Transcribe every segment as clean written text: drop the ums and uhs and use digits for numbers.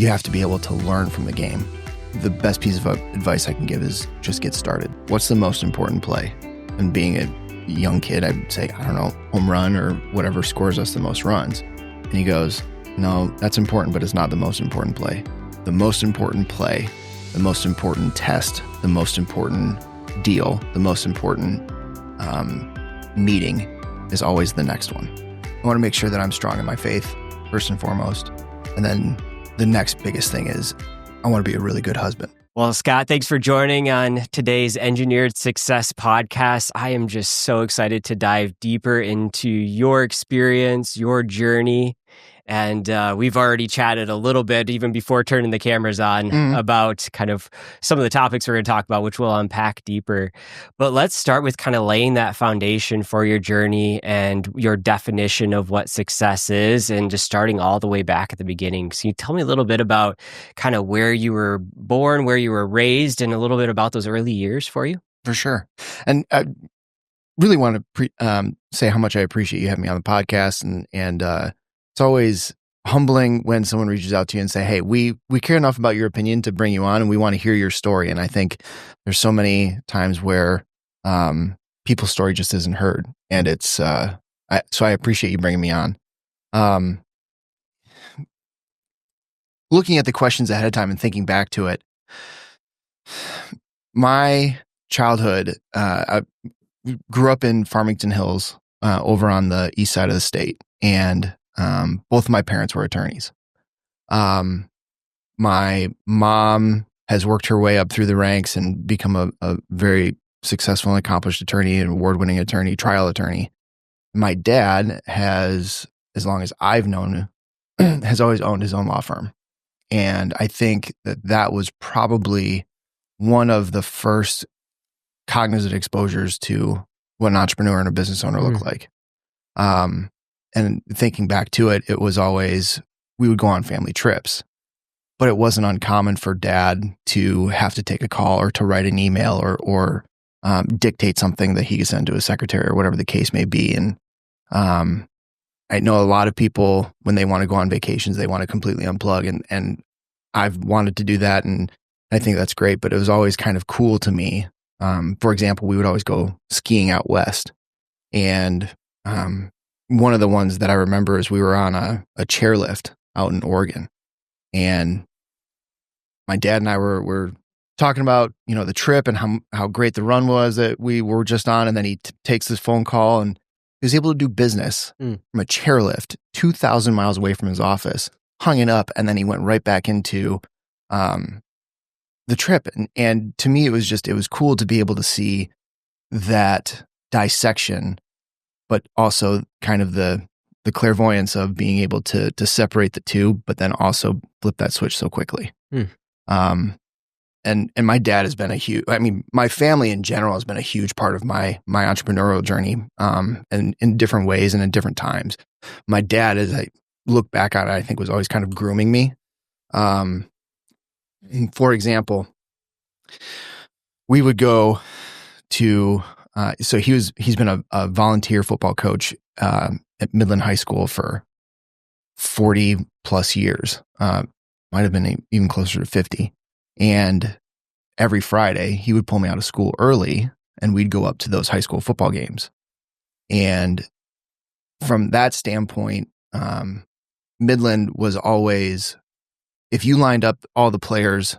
you have to be able to learn from the game. The best piece of advice I can give is just get started. What's the most important play? And being a young kid, I'd say, I don't know, home run or whatever scores us the most runs. And he goes, no, that's important, but it's not the most important play. The most important play, the most important test, the most important deal, the most important meeting is always the next one. I want to make sure that I'm strong in my faith, first and foremost. And then the next biggest thing is I want to be a really good husband. Well, Scott, thanks for joining on today's Engineered Success podcast. I am just so excited to dive deeper into your experience, your journey. And we've already chatted a little bit, even before turning the cameras on, about kind of some of the topics we're going to talk about, which we'll unpack deeper. But let's start with kind of laying that foundation for your journey and your definition of what success is, and just starting all the way back at the beginning. So you tell me a little bit about kind of where you were born, where you were raised, and a little bit about those early years for you? For sure. And I really want to say how much I appreciate you having me on the podcast. And it's always humbling when someone reaches out to you and say, hey, we care enough about your opinion to bring you on and we want to hear your story. And I think there's so many times where people's story just isn't heard. And it's, so I appreciate you bringing me on. Looking at the questions ahead of time and thinking back to it, my childhood, I grew up in Farmington Hills, over on the east side of the state. And both of my parents were attorneys. My mom has worked her way up through the ranks and become a very successful and accomplished attorney, an award-winning attorney, trial attorney. My dad has, as long as I've known, has always owned his own law firm. And I think that was probably one of the first cognizant exposures to what an entrepreneur and a business owner look like. And thinking back to it, it was always, we would go on family trips, but it wasn't uncommon for dad to have to take a call or to write an email or dictate something that he could send to his secretary or whatever the case may be. And I know a lot of people, when they want to go on vacations, they want to completely unplug. And I've wanted to do that. And I think that's great, but it was always kind of cool to me. For example, we would always go skiing out west. And one of the ones that I remember is we were on a chairlift out in Oregon, and my dad and I were talking about, the trip and how great the run was that we were just on. And then he takes this phone call and he was able to do business from a chairlift 2,000 miles away from his office, hung it up, and then he went right back into the trip. And to me, it was cool to be able to see that dissection, but also kind of the clairvoyance of being able to separate the two, but then also flip that switch so quickly. And my dad has been my family in general has been a huge part of my entrepreneurial journey, and in different ways and in different times. My dad, as I look back on it, I think was always kind of grooming me. For example, we would go to, so he's been a volunteer football coach at Midland High School for 40 plus years, might have been even closer to 50. And every Friday he would pull me out of school early and we'd go up to those high school football games. And from that standpoint, Midland was always, if you lined up all the players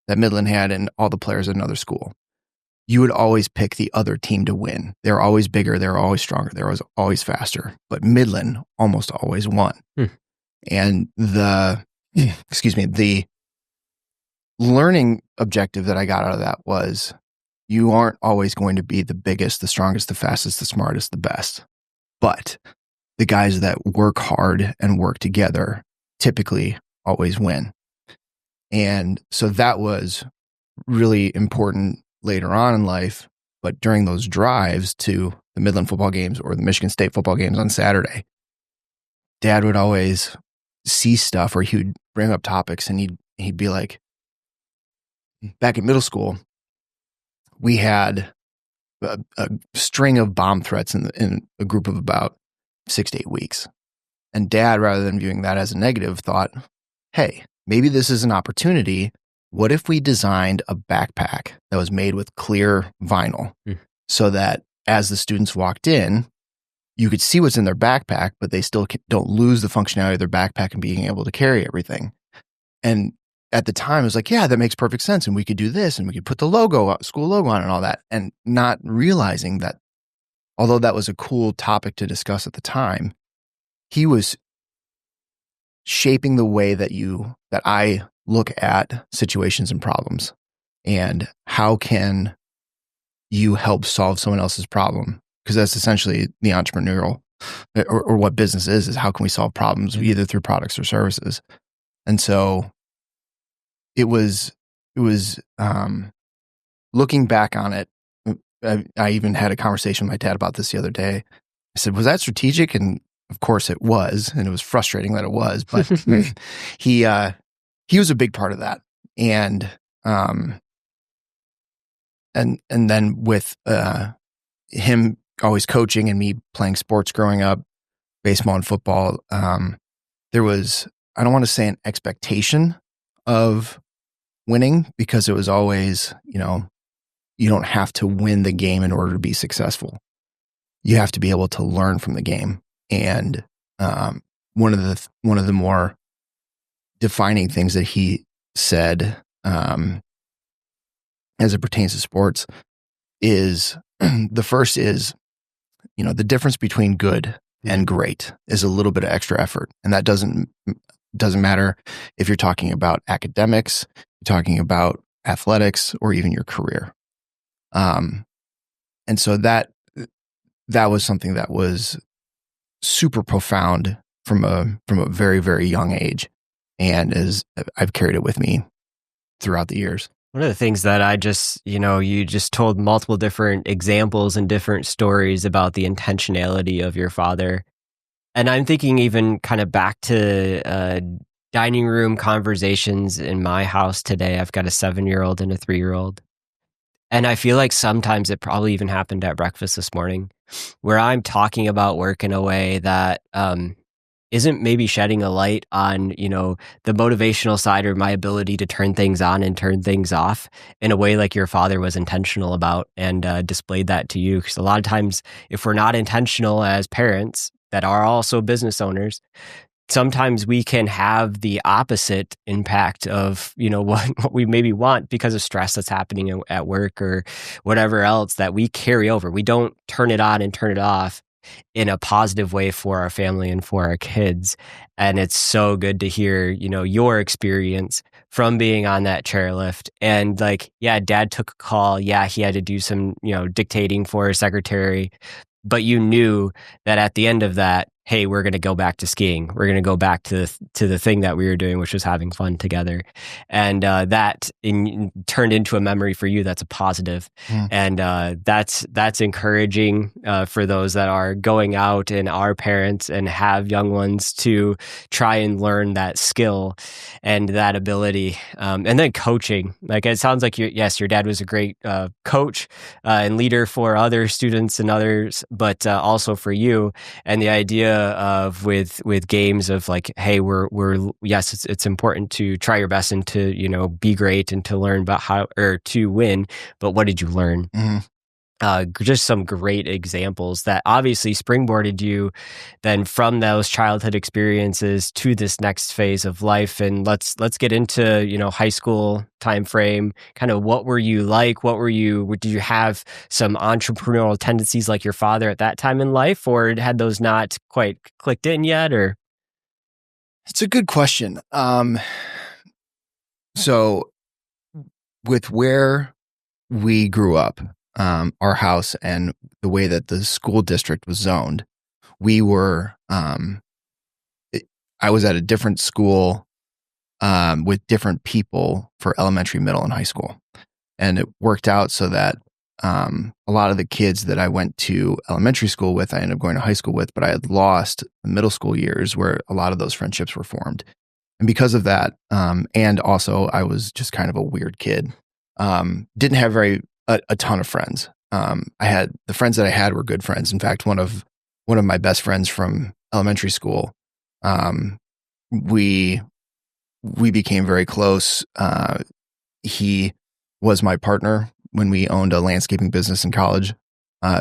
that Midland had and all the players at another school, you would always pick the other team to win. They're always bigger. They're always stronger. They're always faster. But Midland almost always won. And the learning objective that I got out of that was, you aren't always going to be the biggest, the strongest, the fastest, the smartest, the best. But the guys that work hard and work together typically always win. And so that was really important later on in life. But during those drives to the Midland football games or the Michigan State football games on Saturday, Dad would always see stuff, or he would bring up topics, and he'd be like, back in middle school, we had a string of bomb threats in a group of about 6 to 8 weeks. And Dad, rather than viewing that as a negative, thought, hey, maybe this is an opportunity. What if we designed a backpack that was made with clear vinyl so that as the students walked in, you could see what's in their backpack, but they still don't lose the functionality of their backpack and being able to carry everything. And at the time, it was like, yeah, that makes perfect sense. And we could do this and we could put the logo, school logo on and all that. And not realizing that, although that was a cool topic to discuss at the time, he was shaping the way that I look at situations and problems. And how can you help solve someone else's problem? Because that's essentially the entrepreneurial or what business is how can we solve problems either through products or services? And so it was looking back on it. I even had a conversation with my dad about this the other day. I said, was that strategic? And of course it was, and it was frustrating that it was, but he was a big part of that. And then with him always coaching and me playing sports growing up, baseball and football, there was, I don't want to say an expectation of winning, because it was always, you don't have to win the game in order to be successful. You have to be able to learn from the game. And one of the more defining things that he said as it pertains to sports is the first is, the difference between good and great is a little bit of extra effort. And that doesn't matter if you're talking about academics, you're talking about athletics, or even your career. And so that was something that was super profound from a very, very young age. And I've carried it with me throughout the years. One of the things that I just, you just told multiple different examples and different stories about the intentionality of your father. And I'm thinking even kind of back to dining room conversations in my house today. I've got a 7-year-old and a 3-year-old. And I feel like sometimes it probably even happened at breakfast this morning, where I'm talking about work in a way that isn't maybe shedding a light on, the motivational side or my ability to turn things on and turn things off in a way like your father was intentional about and displayed that to you. Because a lot of times, if we're not intentional as parents that are also business owners, sometimes we can have the opposite impact of, what we maybe want because of stress that's happening at work or whatever else that we carry over. We don't turn it on and turn it off in a positive way for our family and for our kids. And it's so good to hear, your experience from being on that chairlift. And Dad took a call. Yeah, he had to do some, dictating for his secretary. But you knew that at the end of that, hey, we're going to go back to skiing. We're going to go back to the thing that we were doing, which was having fun together. And that turned into a memory for you that's a positive. And that's encouraging for those that are going out and are parents and have young ones to try and learn that skill and that ability. And then coaching. It sounds like your dad was a great coach and leader for other students and others, but also for you. And the idea of with games of hey, we're yes, it's important to try your best and to be great and to learn about how or to win, but what did you learn? Just some great examples that obviously springboarded you then from those childhood experiences to this next phase of life. And let's get into high school time frame. Kind of what were you like? Did you have some entrepreneurial tendencies like your father at that time in life, or had those not quite clicked in yet? Or it's a good question. So with where we grew up, our house and the way that the school district was zoned, we were, I was at a different school with different people for elementary, middle, and high school. And it worked out so that a lot of the kids that I went to elementary school with, I ended up going to high school with, but I had lost the middle school years where a lot of those friendships were formed. And because of that, and also I was just kind of a weird kid, didn't have a ton of friends. I had the friends that I had were good friends. In fact, one of my best friends from elementary school, we we became very close. He was my partner when we owned a landscaping business in college,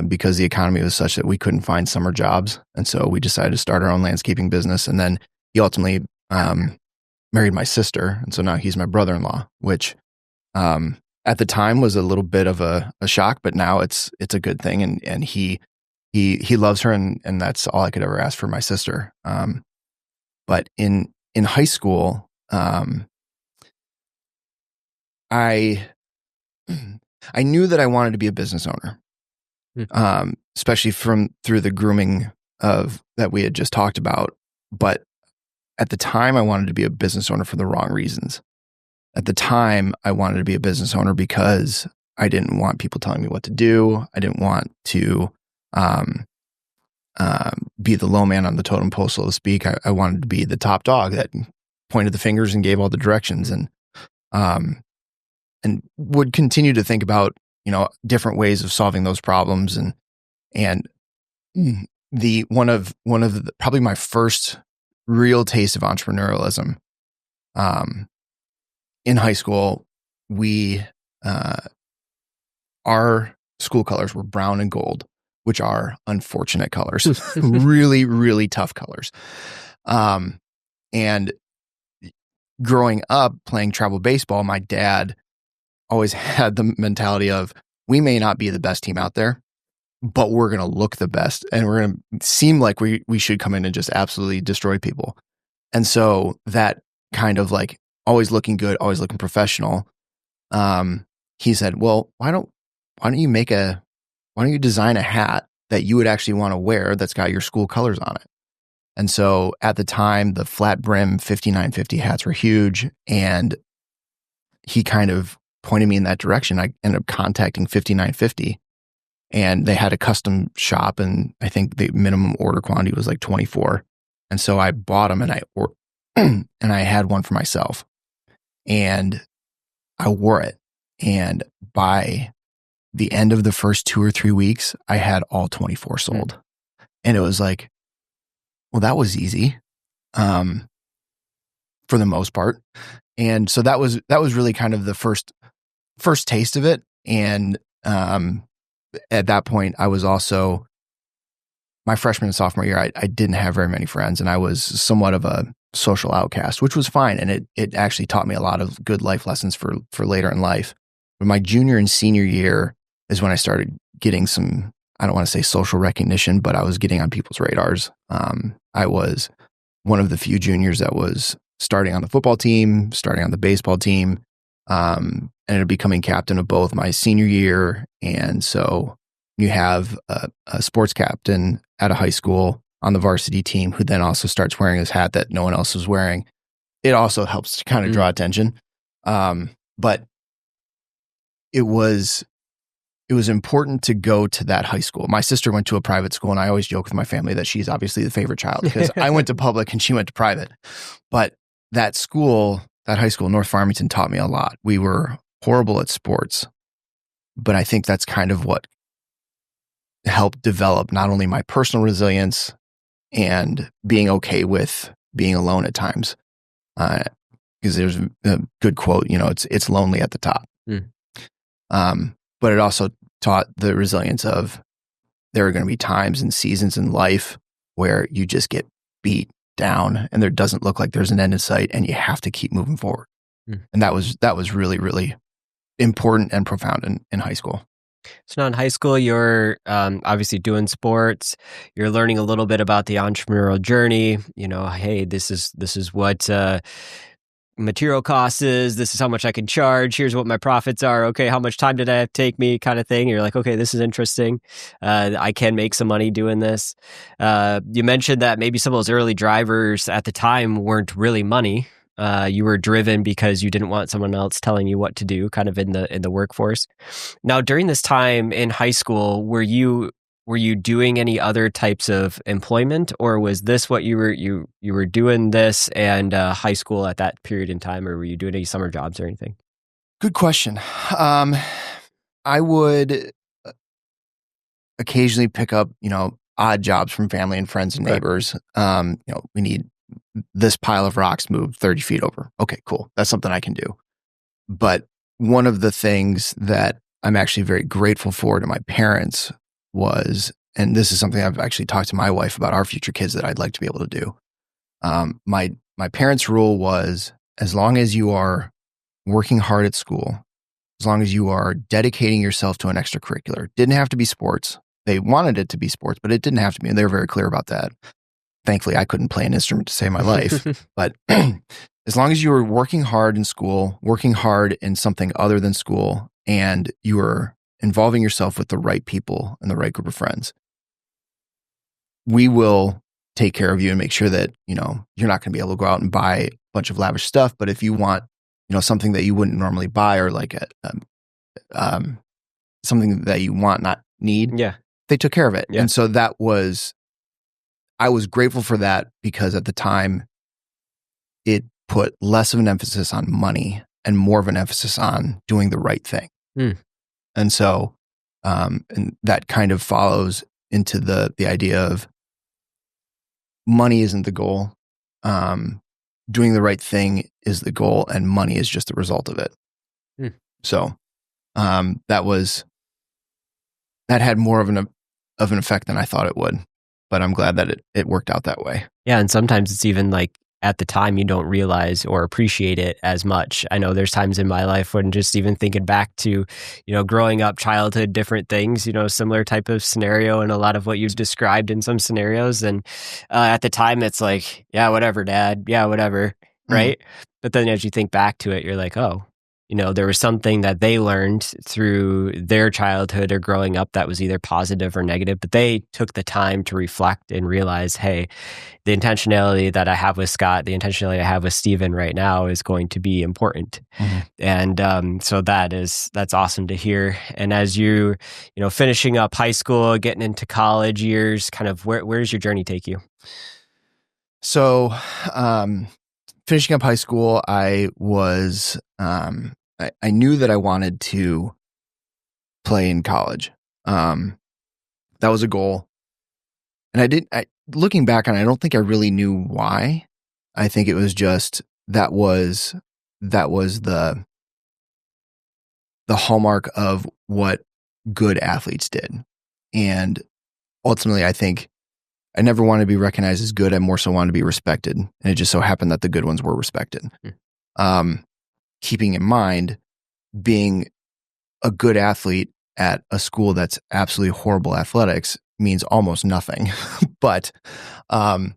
because the economy was such that we couldn't find summer jobs. And so we decided to start our own landscaping business. And then he ultimately married my sister. And so now he's my brother-in-law, which at the time was a little bit of a shock, but now it's a good thing. And he loves her, and that's all I could ever ask for my sister. But in high school, I knew that I wanted to be a business owner, especially through the grooming of that we had just talked about. But at the time, I wanted to be a business owner for the wrong reasons. At the time, I wanted to be a business owner because I didn't want people telling me what to do. I didn't want to be the low man on the totem pole, so to speak. I wanted to be the top dog that pointed the fingers and gave all the directions, and would continue to think about, different ways of solving those problems. And one of the, probably my first real taste of entrepreneurialism, in high school, our school colors were brown and gold, which are unfortunate colors, really, really tough colors. And growing up playing travel baseball, my dad always had the mentality of, we may not be the best team out there, but we're going to look the best, and we're going to seem like we should come in and just absolutely destroy people. And so that kind of like always looking good, always looking professional. He said, well, why don't you design a hat that you would actually want to wear that's got your school colors on it? And so at the time, the flat brim 5950 hats were huge, and he kind of pointed me in that direction. I ended up contacting 5950, and they had a custom shop, and I think the minimum order quantity was like 24. And so I bought them, and I had one for myself, and I wore it. And by the end of the first 2 or 3 weeks, I had all 24 sold. And it was like, well, that was easy, for the most part. And so that was really kind of the first taste of it. And at that point, I was also, my freshman and sophomore year, I didn't have very many friends, and I was somewhat of a social outcast, which was fine. And it actually taught me a lot of good life lessons for later in life. But my junior and senior year is when I started getting some, I don't want to say social recognition, but I was getting on people's radars. I was one of the few juniors that was starting on the football team, starting on the baseball team, ended up becoming captain of both my senior year. And so you have a sports captain at a high school on the varsity team who then also starts wearing his hat that no one else was wearing. It also helps to kind of draw attention. But it was important to go to that high school. My sister went to a private school, and I always joke with my family that she's obviously the favorite child because I went to public and she went to private. But that school, that high school, North Farmington, taught me a lot. We were horrible at sports, but I think that's kind of what helped develop not only my personal resilience and being okay with being alone at times. Because there's a good quote, it's lonely at the top. But it also taught the resilience of there are going to be times and seasons in life where you just get beat down and there doesn't look like there's an end in sight, and you have to keep moving forward. And that was really, really important and profound in high school. So now in high school, you're obviously doing sports. You're learning a little bit about the entrepreneurial journey. Hey, this is what material cost is. This is how much I can charge. Here's what my profits are. Okay, how much time did I have to take me? Kind of thing. You're like, okay, this is interesting. I can make some money doing this. You mentioned that maybe some of those early drivers at the time weren't really money. You were driven because you didn't want someone else telling you what to do, kind of in the workforce. Now, during this time in high school, were you doing any other types of employment, or was this what you were doing this and high school at that period in time, or were you doing any summer jobs or anything? Good question. I would occasionally pick up, odd jobs from family and friends and neighbors. We need this pile of rocks moved 30 feet over. Okay, cool. That's something I can do. But one of the things that I'm actually very grateful for to my parents was, and this is something I've actually talked to my wife about our future kids that I'd like to be able to do. My parents' rule was, as long as you are working hard at school, as long as you are dedicating yourself to an extracurricular, didn't have to be sports. They wanted it to be sports, but it didn't have to be. And they were very clear about that. Thankfully, I couldn't play an instrument to save my life. But as long as you were working hard in school, working hard in something other than school, and you were involving yourself with the right people and the right group of friends, we will take care of you and make sure that, you're not going to be able to go out and buy a bunch of lavish stuff. But if you want, something that you wouldn't normally buy, or like something that you want, not need, they took care of it. And so I was grateful for that, because at the time it put less of an emphasis on money and more of an emphasis on doing the right thing. And so, and that kind of follows into the idea of money isn't the goal. Doing the right thing is the goal, and money is just the result of it. So, that had more of an effect than I thought it would, but I'm glad that it worked out that way. Yeah. And sometimes it's even like, at the time, you don't realize or appreciate it as much. I know there's times in my life when just even thinking back to, growing up, childhood, different things, similar type of scenario, and a lot of what you've described in some scenarios. And at the time, it's like, yeah, whatever, Dad. Yeah, whatever. Right. But then as you think back to it, you're like, oh, there was something that they learned through their childhood or growing up that was either positive or negative, but they took the time to reflect and realize, hey, the intentionality that I have with Scott, the intentionality I have with Steven right now is going to be important. And so that's awesome to hear. And as you finishing up high school, getting into college years, kind of where does your journey take you? So, finishing up high school, I was, I knew that I wanted to play in college. That was a goal. And looking back on it, I don't think I really knew why. I think it was just, that was the hallmark of what good athletes did. And ultimately, I think I never wanted to be recognized as good. I more so wanted to be respected. And it just so happened that the good ones were respected. Keeping in mind, being a good athlete at a school that's absolutely horrible athletics means almost nothing. But that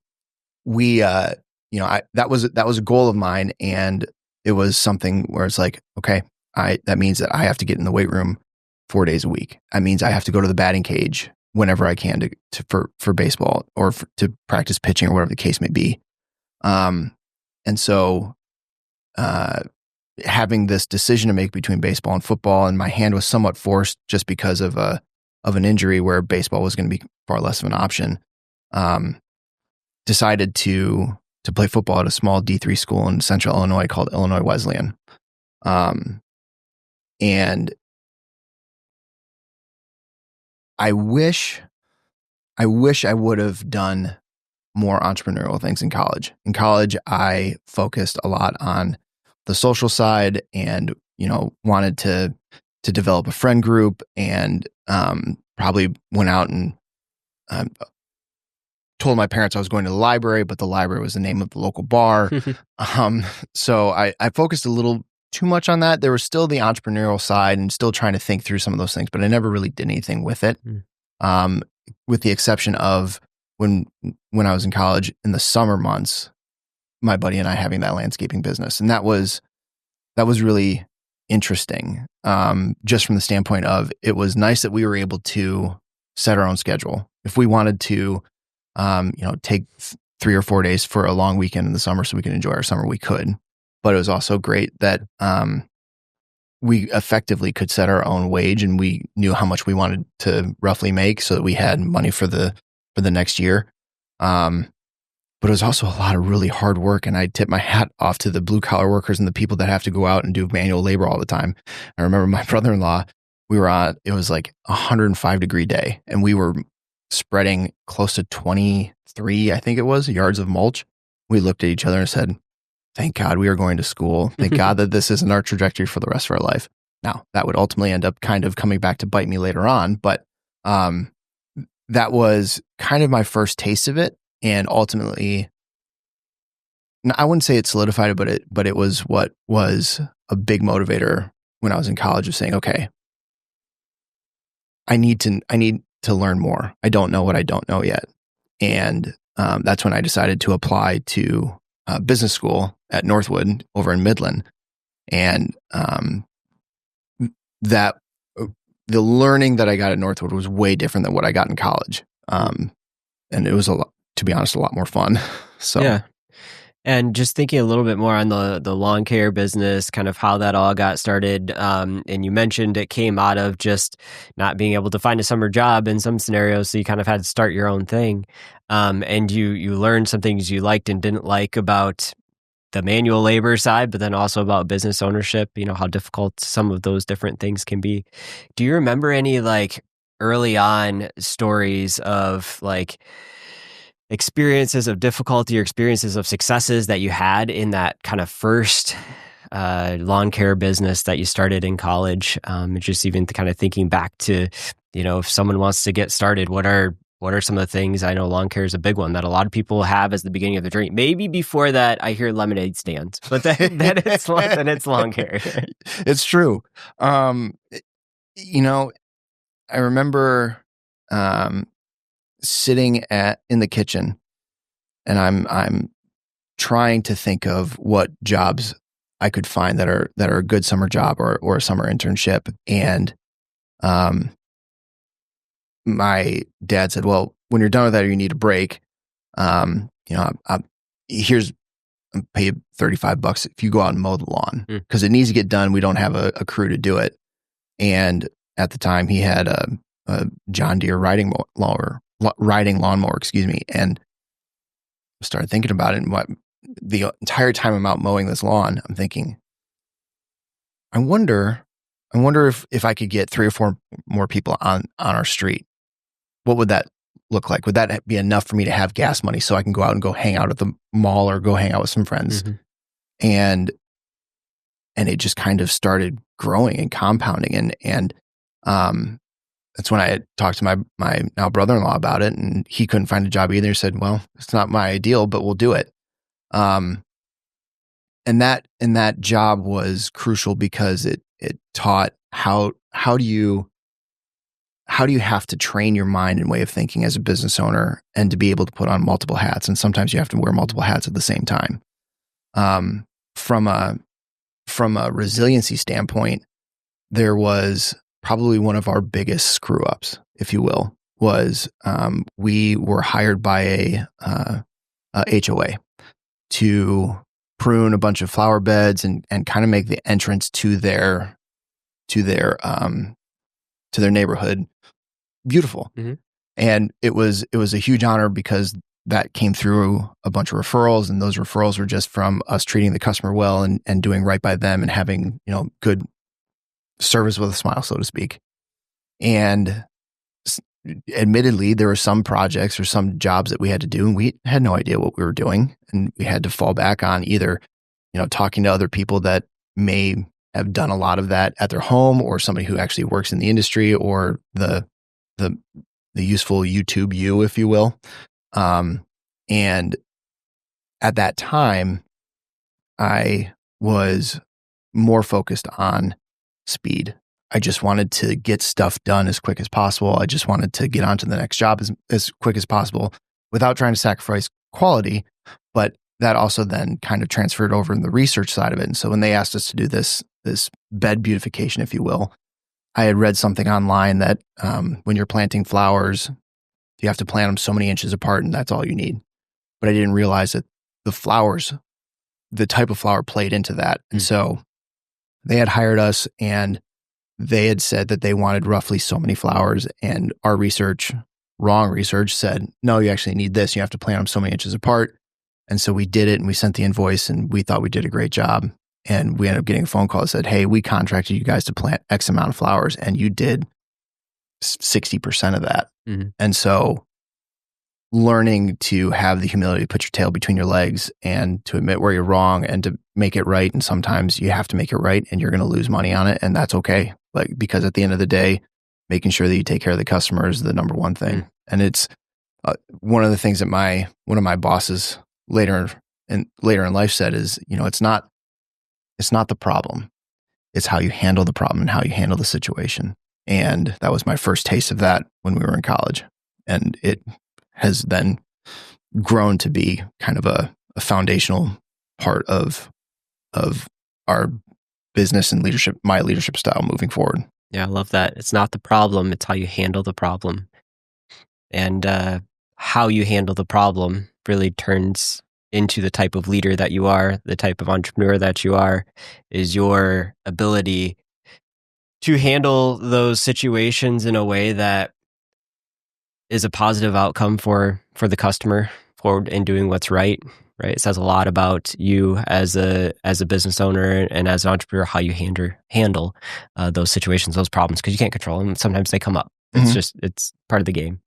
was a goal of mine, and it was something where it's like, okay, that means that I have to get in the weight room 4 days a week. That means I have to go to the batting cage whenever I can for baseball, or to practice pitching, or whatever the case may be. And so, having this decision to make between baseball and football, and my hand was somewhat forced just because of an injury where baseball was going to be far less of an option. Decided to play football at a small D3 school in Central Illinois called Illinois Wesleyan. And I wish I would have done more entrepreneurial things in college. In college, I focused a lot on the social side, and wanted to develop a friend group, and probably went out and told my parents I was going to the library, but the library was the name of the local bar. So I focused a little too much on that. There was still the entrepreneurial side, and still trying to think through some of those things, but I never really did anything with it. With the exception of when I was in college, in the summer months, my buddy and I having that landscaping business. And that was really interesting. Just from the standpoint of, it was nice that we were able to set our own schedule. If we wanted to, take 3 or 4 days for a long weekend in the summer so we could enjoy our summer, we could. But it was also great that, we effectively could set our own wage, and we knew how much we wanted to roughly make, so that we had money for the next year. But it was also a lot of really hard work, and I tip my hat off to the blue collar workers and the people that have to go out and do manual labor all the time. I remember my brother-in-law, it was like 105-degree day, and we were spreading close to 23, I think it was, yards of mulch. we looked at each other and said, thank God we are going to school. Thank God that this isn't our trajectory for the rest of our life. Now, that would ultimately end up kind of coming back to bite me later on, but that was kind of my first taste of it. And ultimately, I wouldn't say it solidified it, but it was what was a big motivator when I was in college of saying, okay, I need to learn more. I don't know what I don't know yet. And that's when I decided to apply to business school at Northwood over in Midland. And that the learning that I got at Northwood was way different than what I got in college. And it was to be honest, a lot more fun. So yeah. And just thinking a little bit more on the lawn care business, kind of how that all got started. And you mentioned it came out of just not being able to find a summer job in some scenarios. So you kind of had to start your own thing. And you learned some things you liked and didn't like about the manual labor side, but then also about business ownership, how difficult some of those different things can be. Do you remember any like early on stories of like experiences of difficulty or experiences of successes that you had in that kind of first lawn care business that you started in college? Just even kind of thinking back to, if someone wants to get started, what are some of the things? I know lawn care is a big one that a lot of people have as the beginning of the journey. Maybe before that, I hear lemonade stands, but then it's lawn care. It's true. I remember sitting in the kitchen, and I'm trying to think of what jobs I could find that are a good summer job or a summer internship. And my dad said, well, when you're done with that, or you need a break, I'll pay you $35 if you go out and mow the lawn, because it needs to get done. We don't have a crew to do it. And at the time he had a John Deere riding lawnmower, and I started thinking about it. And the entire time I'm out mowing this lawn, I'm thinking, I wonder if I could get 3 or 4 more people on our street. What would that look like? Would that be enough for me to have gas money so I can go out and go hang out at the mall or go hang out with some friends? Mm-hmm. And it just kind of started growing and compounding. And that's when I had talked to my now brother-in-law about it, and he couldn't find a job either. He said, well, it's not my ideal, but we'll do it. And that job was crucial because it taught how do you have to train your mind and way of thinking as a business owner, and to be able to put on multiple hats. And sometimes you have to wear multiple hats at the same time. From a resiliency standpoint, there was probably one of our biggest screw ups, if you will, was we were hired by a HOA to prune a bunch of flower beds and kind of make the entrance to their neighborhood beautiful. Mm-hmm. And it was a huge honor because that came through a bunch of referrals, and those referrals were just from us treating the customer well and doing right by them and having, good service with a smile, so to speak. And admittedly, there were some projects or some jobs that we had to do, and we had no idea what we were doing. And we had to fall back on either, talking to other people that may have done a lot of that at their home, or somebody who actually works in the industry, or the useful YouTube you, if you will. And at that time, I was more focused on speed. I just wanted to get stuff done as quick as possible. I just wanted to get on to the next job as quick as possible without trying to sacrifice quality. But that also then kind of transferred over in the research side of it. And so when they asked us to do this bed beautification, if you will, I had read something online that when you're planting flowers, you have to plant them so many inches apart, and that's all you need. But I didn't realize that the type of flower played into that. And so they had hired us, and they had said that they wanted roughly so many flowers, and our wrong research said, no, you actually need this. You have to plant them so many inches apart. And so we did it, and we sent the invoice, and we thought we did a great job. And we ended up getting a phone call that said, hey, we contracted you guys to plant X amount of flowers, and you did 60% of that. Mm-hmm. And so learning to have the humility to put your tail between your legs and to admit where you're wrong and to make it right. And sometimes you have to make it right and you're going to lose money on it. And that's okay. Like, because at the end of the day, making sure that you take care of the customer is the number one thing. And it's one of the things that one of my bosses later in life said is, it's not the problem. It's how you handle the problem and how you handle the situation. And that was my first taste of that when we were in college. And it has then grown to be kind of a foundational part of our business and leadership, my leadership style moving forward. Yeah, I love that. It's not the problem, it's how you handle the problem. And how you handle the problem really turns into the type of leader that you are, the type of entrepreneur that you are, is your ability to handle those situations in a way that is a positive outcome for the customer forward in doing what's right. It says a lot about you as a business owner and as an entrepreneur, how you handle those situations, those problems, because you can't control them. Sometimes they come up. It's part of the game.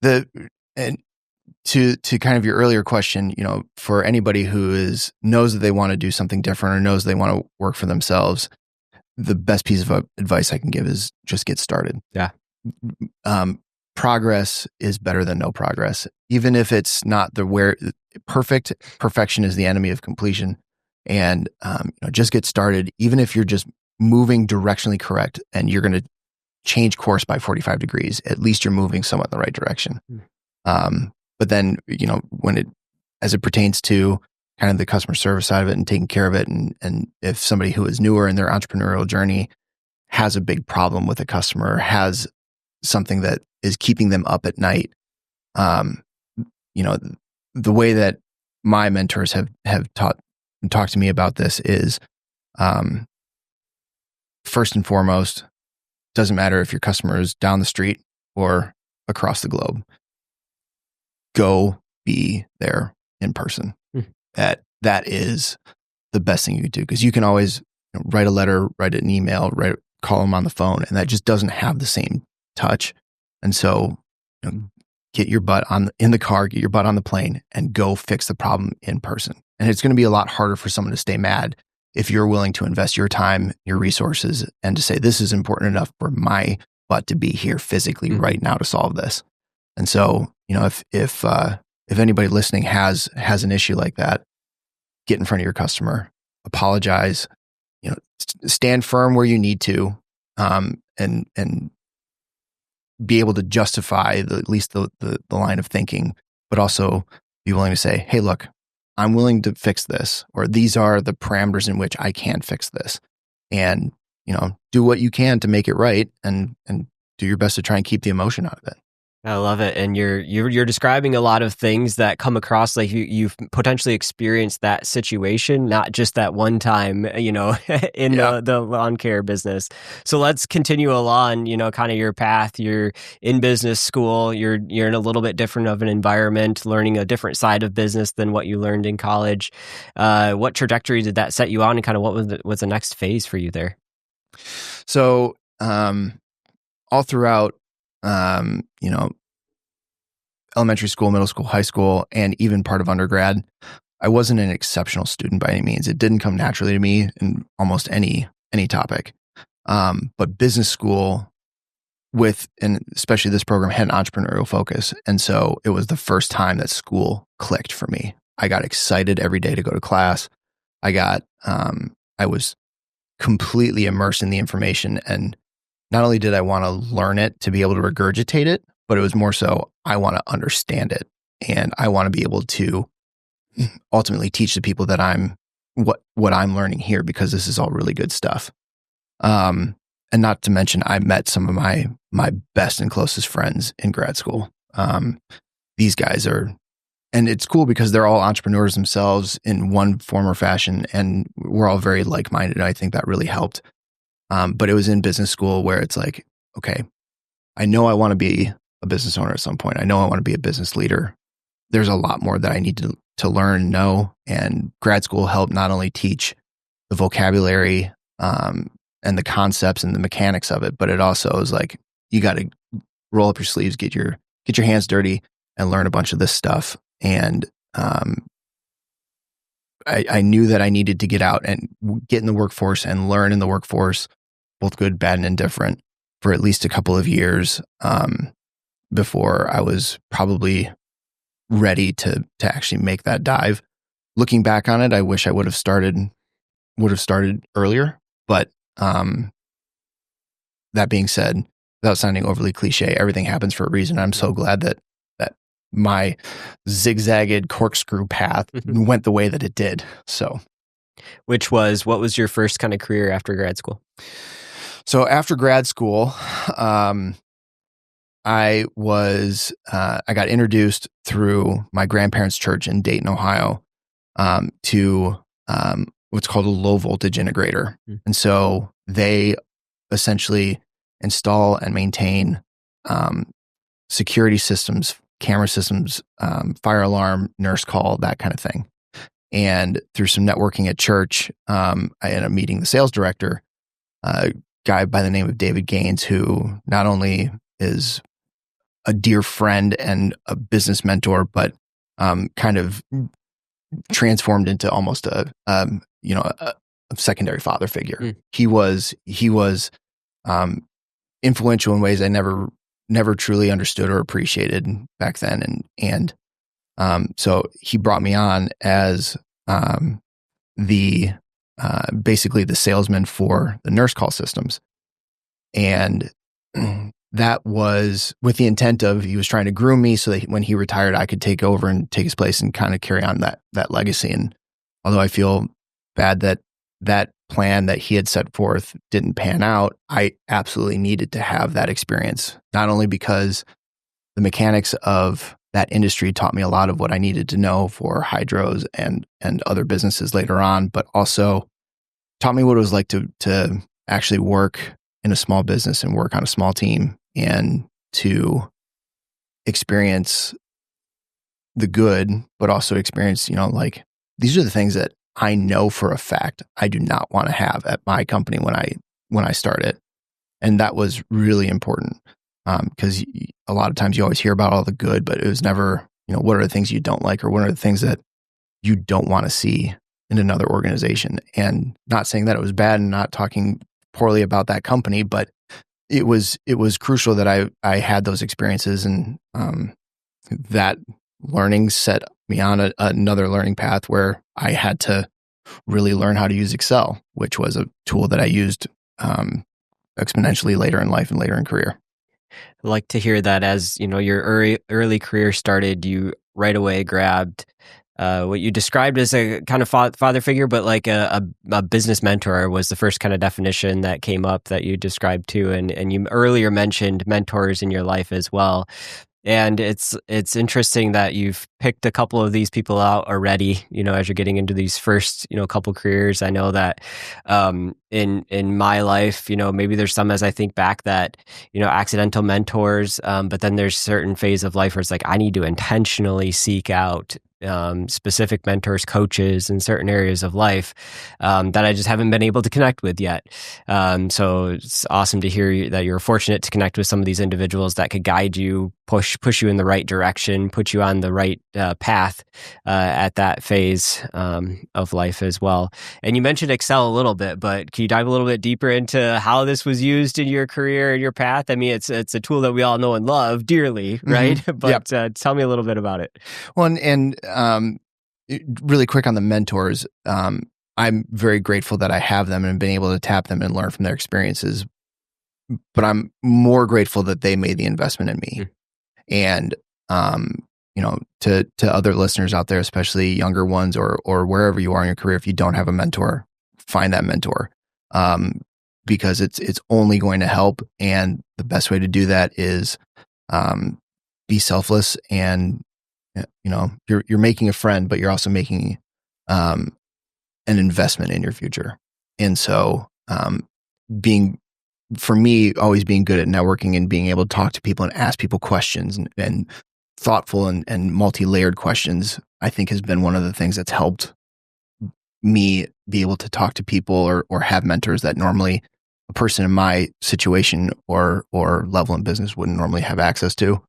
And to kind of your earlier question, for anybody who knows that they want to do something different or knows they want to work for themselves, the best piece of advice I can give is just get started. Yeah. Progress is better than no progress, even if it's not perfection is the enemy of completion. And just get started, even if you're just moving directionally correct and you're going to change course by 45 degrees, at least you're moving somewhat in the right direction. But then, as it pertains to kind of the customer service side of it and taking care of it, and if somebody who is newer in their entrepreneurial journey has a big problem with a customer, has something that is keeping them up at night, the way that my mentors have talked to me about this is, first and foremost, doesn't matter if your customer is down the street or across the globe, go be there in person. That is the best thing you could do, because you can always write a letter, write an email, call them on the phone, and that just doesn't have the same touch. And so get your butt in the car, get your butt on the plane, and go fix the problem in person. And it's going to be a lot harder for someone to stay mad if you're willing to invest your time, your resources, and to say, this is important enough for my butt to be here physically right now to solve this. And so, if anybody listening has an issue like that, get in front of your customer, apologize, stand firm where you need to, and be able to justify at least the line of thinking, but also be willing to say, hey, look, I'm willing to fix this, or these are the parameters in which I can fix this, and do what you can to make it right, and do your best to try and keep the emotion out of it. I love it. And you're describing a lot of things that come across like you've potentially experienced that situation, not just that one time, in the lawn care business. So let's continue along, kind of your path. You're in business school. You're in a little bit different of an environment, learning a different side of business than what you learned in college. What trajectory did that set you on, and kind of what was the next phase for you there? So, all throughout, elementary school, middle school, high school, and even part of undergrad, I wasn't an exceptional student by any means. It didn't come naturally to me in almost any topic. But business school, and especially this program, had an entrepreneurial focus. And so it was the first time that school clicked for me. I got excited every day to go to class. I was completely immersed in the information, and not only did I want to learn it to be able to regurgitate it, but it was more so I want to understand it, and I want to be able to ultimately teach the people that what I'm learning here, because this is all really good stuff. And not to mention, I met some of my best and closest friends in grad school. These guys and it's cool because they're all entrepreneurs themselves in one form or fashion, and we're all very like-minded. And I think that really helped. But it was in business school where it's like, okay, I know I want to be a business owner at some point. I know I want to be a business leader. There's a lot more that I need to learn and know. And grad school helped not only teach the vocabulary and the concepts and the mechanics of it, but it also is like, you got to roll up your sleeves, get your hands dirty, learn a bunch of this stuff. And I knew that I needed to get out and get in the workforce and learn in the workforce, both good, bad, and indifferent, for at least a couple of years before I was probably ready to actually make that dive. Looking back on it, I wish I would have started earlier. But that being said, without sounding overly cliche, everything happens for a reason. I'm so glad that my zigzagged corkscrew path went the way that it did. So, what was your first kind of career after grad school? So after grad school, I got introduced through my grandparents' church in Dayton, Ohio, to what's called a low voltage integrator. And so they essentially install and maintain security systems, camera systems, fire alarm, nurse call, that kind of thing. And through some networking at church, I ended up meeting the sales director, a guy by the name of David Gaines, who not only is a dear friend and a business mentor, but kind of transformed into almost a secondary father figure. He was influential in ways I never truly understood or appreciated back then. And so he brought me on as basically the salesman for the nurse call systems. And that was with the intent of, he was trying to groom me so that when he retired, I could take over and take his place and kind of carry on that legacy. And although I feel bad that plan that he had set forth didn't pan out, I absolutely needed to have that experience, not only because the mechanics of that industry taught me a lot of what I needed to know for hydros and other businesses later on, but also taught me what it was like to actually work in a small business and work on a small team, and to experience the good, but also experience, like, these are the things that I know for a fact I do not want to have at my company when I start it. And that was really important, because a lot of times you always hear about all the good, but it was never, what are the things you don't like, or what are the things that you don't want to see in another organization. And not saying that it was bad and not talking poorly about that company, but it was crucial that I had those experiences, and that learning set me on another learning path where I had to really learn how to use Excel, which was a tool that I used exponentially later in life and later in career. I like to hear that. As your early career started, you right away grabbed what you described as a kind of father figure, but like a business mentor was the first kind of definition that came up that you described too. And you earlier mentioned mentors in your life as well. And it's interesting that you've picked a couple of these people out already, as you're getting into these first, couple careers. I know that in my life, maybe there's some, as I think back, that, accidental mentors, but then there's certain phase of life where it's like, I need to intentionally seek out specific mentors, coaches in certain areas of life that I just haven't been able to connect with yet. So it's awesome to hear that you're fortunate to connect with some of these individuals that could guide you, push you in the right direction, put you on the right path at that phase of life as well. And you mentioned Excel a little bit, but can you dive a little bit deeper into how this was used in your career and your path? I mean, it's a tool that we all know and love dearly, right? Mm-hmm. But tell me a little bit about it. Well, and really quick on the mentors, I'm very grateful that I have them and been able to tap them and learn from their experiences. But I'm more grateful that they made the investment in me. And to other listeners out there, especially younger ones or wherever you are in your career, if you don't have a mentor, find that mentor, because it's only going to help. And the best way to do that is be selfless, and you're making a friend, but you're also making an investment in your future. And so for me, always being good at networking and being able to talk to people and ask people questions and thoughtful and multi-layered questions, I think has been one of the things that's helped me be able to talk to people or have mentors that normally a person in my situation or level in business wouldn't normally have access to.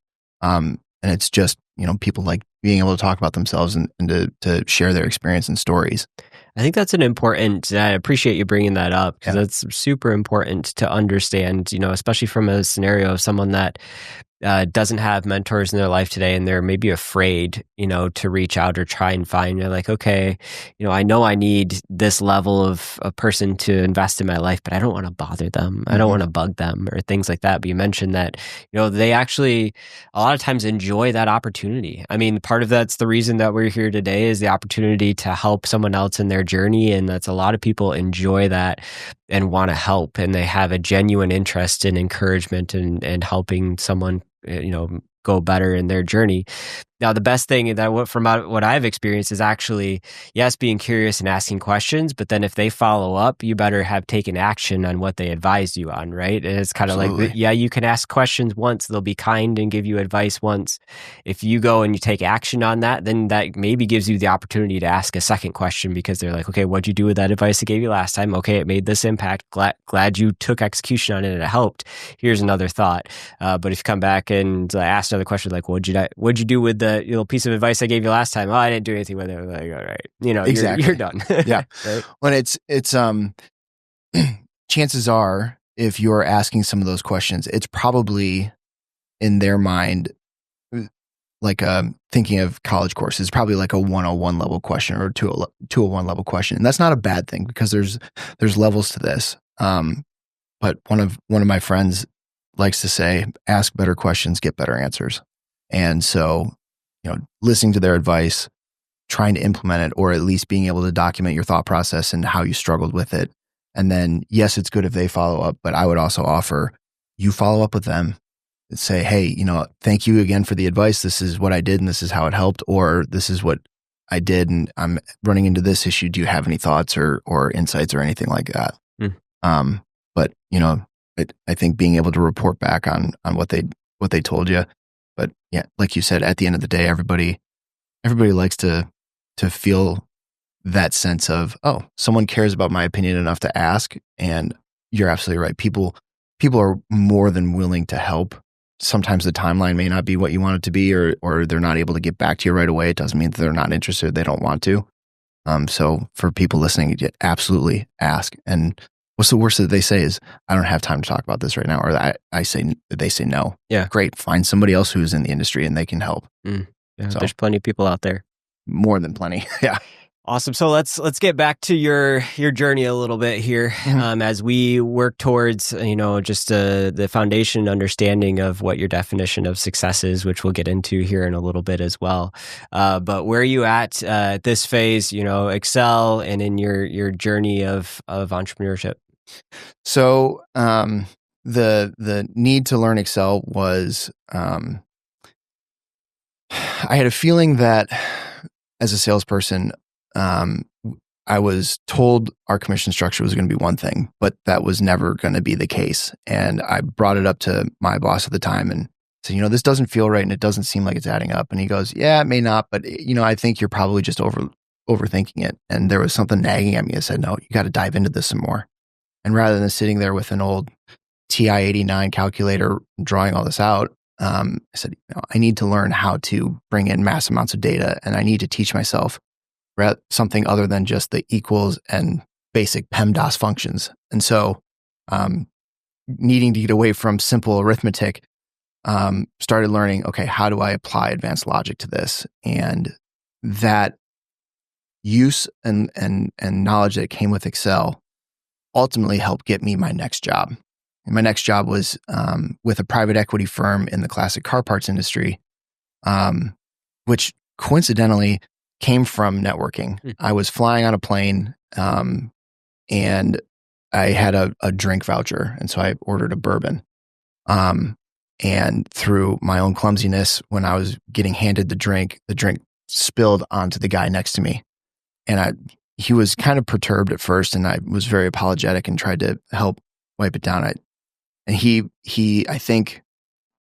And it's just, people like being able to talk about themselves and to share their experience and stories. I think that's an important, I appreciate you bringing that up because that's super important to understand, especially from a scenario of someone that doesn't have mentors in their life today, and they're maybe afraid, to reach out or try and find. They're like, okay, I know I need this level of a person to invest in my life, but I don't want to bother them. I don't want to bug them or things like that. But you mentioned that, they actually a lot of times enjoy that opportunity. I mean, part of that's the reason that we're here today is the opportunity to help someone else in their journey. And that's a lot of people enjoy that and want to help. And they have a genuine interest in encouragement and helping someone go better in their journey. Now, the best thing that from what I've experienced is actually, yes, being curious and asking questions, but then if they follow up, you better have taken action on what they advised you on, right? And it's kind of like, you can ask questions once, they'll be kind and give you advice once. If you go and you take action on that, then that maybe gives you the opportunity to ask a second question because they're like, okay, what'd you do with that advice I gave you last time? Okay, it made this impact. Glad you took execution on it and it helped. Here's another thought. But if you come back and ask another question like, what'd you do with the piece of advice I gave you last time? Oh, I didn't do anything with it. Like, all right, exactly. You're done. Yeah. Right? When it's chances are, if you're asking some of those questions, it's probably in their mind, like thinking of college courses, probably like a 101 level question or a 201 level question. And that's not a bad thing because there's levels to this. But one of my friends likes to say, ask better questions, get better answers. And so, listening to their advice, trying to implement it, or at least being able to document your thought process and how you struggled with it. And then, yes, it's good if they follow up, but I would also offer you follow up with them and say, hey, thank you again for the advice. This is what I did and this is how it helped, or this is what I did and I'm running into this issue. Do you have any thoughts or insights or anything like that? But, I think being able to report back on what they told you. But yeah, like you said, at the end of the day, everybody likes to feel that sense of, oh, someone cares about my opinion enough to ask. And you're absolutely right. People are more than willing to help. Sometimes the timeline may not be what you want it to be, or they're not able to get back to you right away. It doesn't mean that they're not interested. They don't want to. So for people listening, absolutely ask. And what's the worst that they say is, I don't have time to talk about this right now. Or they say no. Yeah. Great. Find somebody else who's in the industry and they can help. Yeah, so, there's plenty of people out there. More than plenty. Yeah. Awesome. So let's get back to your journey a little bit here, as we work towards, just the foundation understanding of what your definition of success is, which we'll get into here in a little bit as well. But where are you at this phase, Excel and in your journey of entrepreneurship? So the need to learn Excel was, I had a feeling that as a salesperson, I was told our commission structure was going to be one thing, but that was never going to be the case. And I brought it up to my boss at the time and said, this doesn't feel right and it doesn't seem like it's adding up. And he goes, yeah, it may not, but I think you're probably just overthinking it. And there was something nagging at me. I said, no, you got to dive into this some more. And rather than sitting there with an old TI-89 calculator drawing all this out, I said, I need to learn how to bring in mass amounts of data, and I need to teach myself something other than just the equals and basic PEMDAS functions. And so, needing to get away from simple arithmetic, started learning, okay, how do I apply advanced logic to this? And that use and knowledge that came with Excel ultimately helped get me my next job. And my next job was with a private equity firm in the classic car parts industry, which coincidentally came from networking. I was flying on a plane and I had a drink voucher. And so I ordered a bourbon. And through my own clumsiness, when I was getting handed the drink spilled onto the guy next to me. And he was kind of perturbed at first, and I was very apologetic and tried to help wipe it down. And he, I think,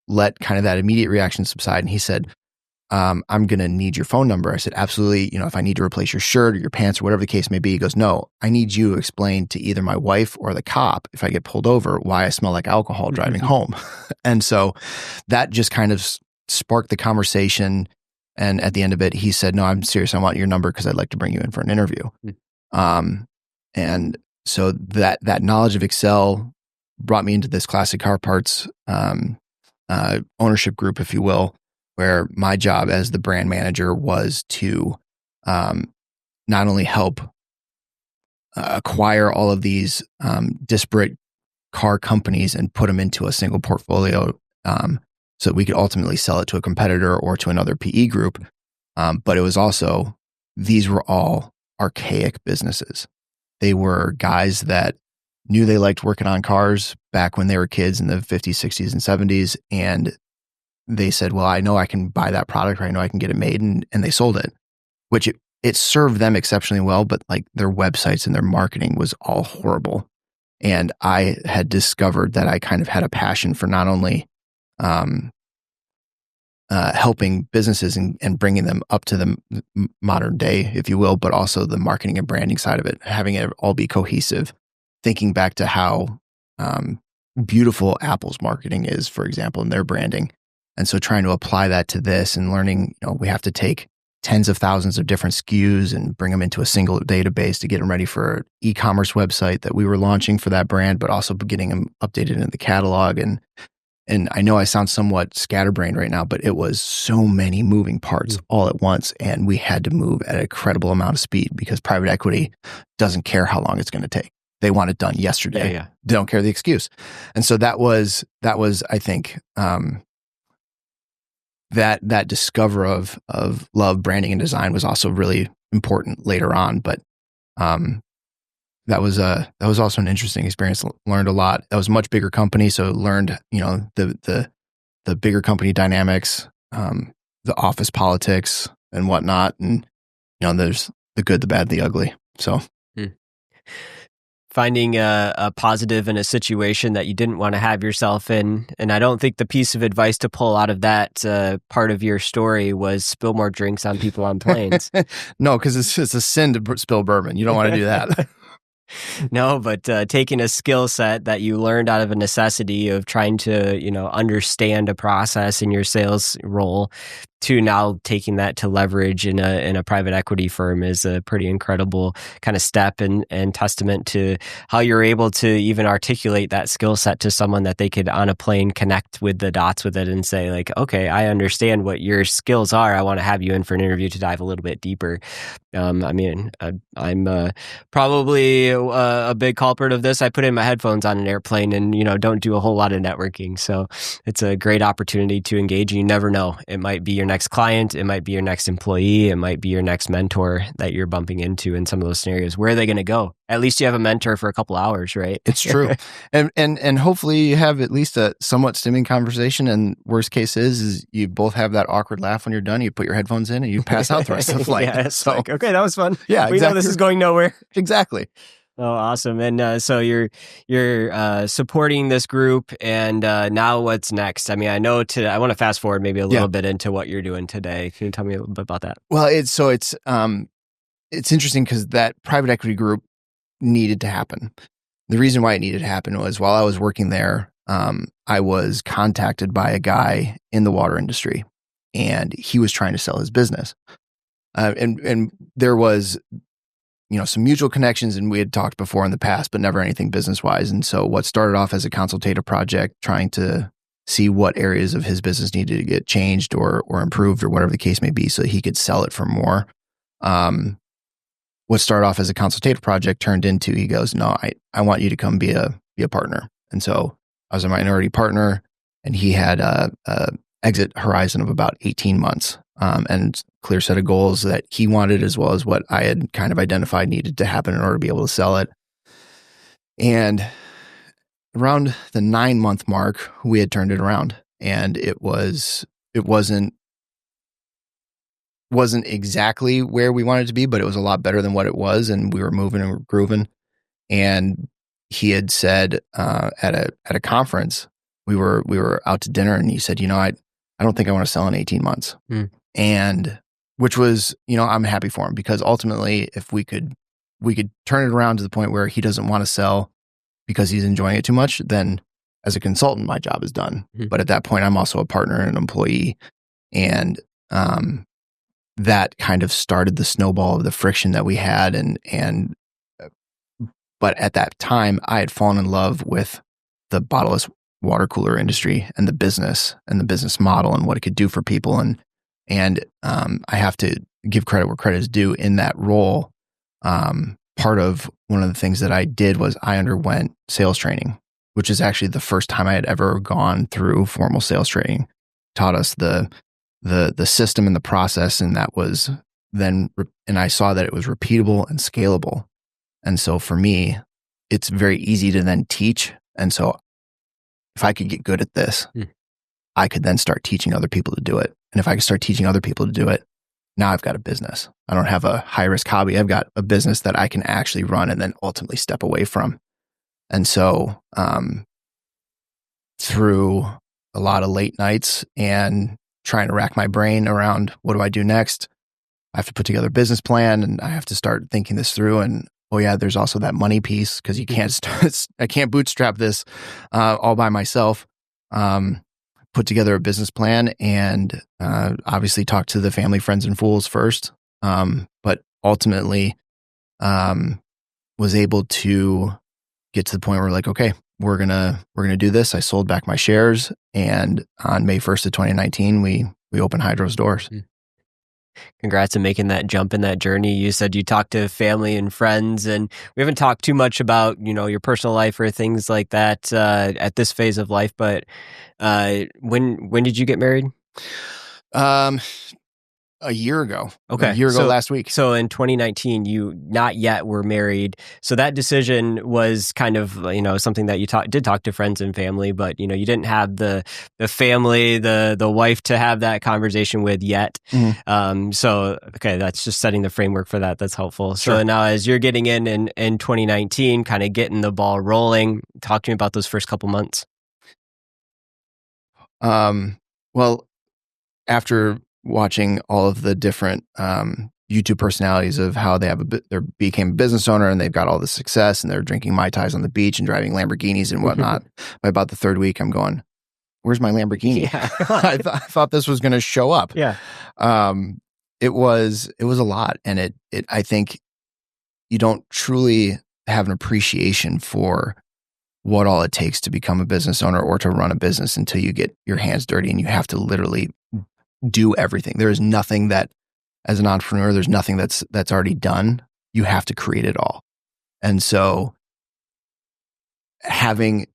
let kind of that immediate reaction subside. And he said, I'm going to need your phone number. I said, absolutely. If I need to replace your shirt or your pants or whatever the case may be. He goes, no, I need you to explain to either my wife or the cop, if I get pulled over, why I smell like alcohol driving home. And so that just kind of sparked the conversation. And at the end of it, he said, "No, I'm serious. I want your number because I'd like to bring you in for an interview." And so that knowledge of Excel brought me into this classic car parts ownership group, if you will, where my job as the brand manager was to not only help acquire all of these disparate car companies and put them into a single portfolio so that we could ultimately sell it to a competitor or to another PE group. But it was also, these were all archaic businesses. They were guys that knew they liked working on cars back when they were kids in the 50s, 60s, and 70s. And they said, well, I know I can buy that product, or I know I can get it made. And they sold it, which it served them exceptionally well, but like their websites and their marketing was all horrible. And I had discovered that I kind of had a passion for not only helping businesses and bringing them up to the modern day, if you will, but also the marketing and branding side of it, having it all be cohesive, thinking back to how beautiful Apple's marketing is, for example, in their branding. And so trying to apply that to this and learning, we have to take tens of thousands of different SKUs and bring them into a single database to get them ready for an e-commerce website that we were launching for that brand, but also getting them updated in the catalog. And I know I sound somewhat scatterbrained right now, but it was so many moving parts all at once. And we had to move at a credible amount of speed because private equity doesn't care how long it's going to take. They want it done yesterday. Yeah. They don't care the excuse. And so that was, I think, that discover of love, branding, and design was also really important later on. But that was also an interesting experience. Learned a lot. That was a much bigger company, so learned the bigger company dynamics, the office politics and whatnot, and there's the good, the bad, the ugly. So. Finding a positive in a situation that you didn't want to have yourself in. And I don't think the piece of advice to pull out of that part of your story was spill more drinks on people on planes. No, because it's a sin to spill bourbon. You don't want to do that. No, but taking a skill set that you learned out of a necessity of trying to, understand a process in your sales role to now taking that to leverage in a private equity firm is a pretty incredible kind of step and testament to how you're able to even articulate that skill set to someone that they could on a plane connect with the dots with it and say like, okay, I understand what your skills are. I want to have you in for an interview to dive a little bit deeper. I'm probably a big culprit of this. I put in my headphones on an airplane and, don't do a whole lot of networking. So it's a great opportunity to engage. You never know. It might be your next client. It might be your next employee. It might be your next mentor that you're bumping into in some of those scenarios. Where are they going to go? At least you have a mentor for a couple hours, right? It's true. And hopefully you have at least a somewhat stimming conversation. And worst case is you both have that awkward laugh when you're done. You put your headphones in and you pass out the rest of the flight. Yeah, it's like, okay, that was fun. Yeah, we know this is going nowhere. Exactly. Oh, awesome. And so you're supporting this group, and now what's next? I mean, I want to fast forward maybe a little bit into what you're doing today. Can you tell me a little bit about that? Well, it's interesting because that private equity group needed to happen. The reason why it needed to happen was while I was working there, I was contacted by a guy in the water industry, and he was trying to sell his business. And there was some mutual connections, and we had talked before in the past, but never anything business-wise. And so what started off as a consultative project, trying to see what areas of his business needed to get changed or improved or whatever the case may be so he could sell it for more. What started off as a consultative project turned into, he goes, no, I want you to come be a partner. And so I was a minority partner, and he had a exit horizon of about 18 months. And clear set of goals that he wanted, as well as what I had kind of identified needed to happen in order to be able to sell it. And around the 9-month mark, we had turned it around, and it wasn't exactly where we wanted to be, but it was a lot better than what it was, and we were moving and we were grooving. And he had said at a conference, we were out to dinner, and he said, I don't think I want to sell in 18 months. And which was, I'm happy for him, because ultimately if we could turn it around to the point where he doesn't want to sell because he's enjoying it too much, then as a consultant, my job is done. Mhm. But at that point, I'm also a partner and an employee. And that kind of started the snowball of the friction that we had. But at that time, I had fallen in love with the bottleless water cooler industry and the business model and what it could do for people. And I have to give credit where credit is due in that role. Part of one of the things that I did was I underwent sales training, which is actually the first time I had ever gone through formal sales training. Taught us the system and the process, and that was then, and I saw that it was repeatable and scalable. And so for me, it's very easy to then teach. And so if I could get good at this, I could then start teaching other people to do it. And if I could start teaching other people to do it, now I've got a business. I don't have a high risk hobby. I've got a business that I can actually run and then ultimately step away from. And so through a lot of late nights and trying to rack my brain around what do I do next, I have to put together a business plan and I have to start thinking this through. And oh yeah, there's also that money piece because you can't I can't bootstrap this all by myself. Put together a business plan and obviously talk to the family, friends, and fools first. But ultimately was able to get to the point where like, okay, we're gonna do this. I sold back my shares, and on May 1st of 2019, we opened Hydro's doors. Congrats on making that jump in that journey. You said you talked to family and friends, and we haven't talked too much about, your personal life or things like that at this phase of life. But when did you get married? A year ago. Okay. A year ago last week. So in 2019, you not yet were married. So that decision was kind of, something that you did talk to friends and family, but, you didn't have the family, the wife to have that conversation with yet. Mm-hmm. So, okay, that's just setting the framework for that. That's helpful. Sure. So now as you're getting in 2019, kind of getting the ball rolling, talk to me about those first couple months. Well, after watching all of the different YouTube personalities of how they became a business owner and they've got all the success and they're drinking Mai Tais on the beach and driving Lamborghinis and whatnot. By about the third week, I'm going, where's my Lamborghini? Yeah. I thought this was going to show up. Yeah. It was a lot. And I think you don't truly have an appreciation for what all it takes to become a business owner or to run a business until you get your hands dirty and you have to literally do everything. There is nothing that, as an entrepreneur, there's nothing that's already done. You have to create it all. And so having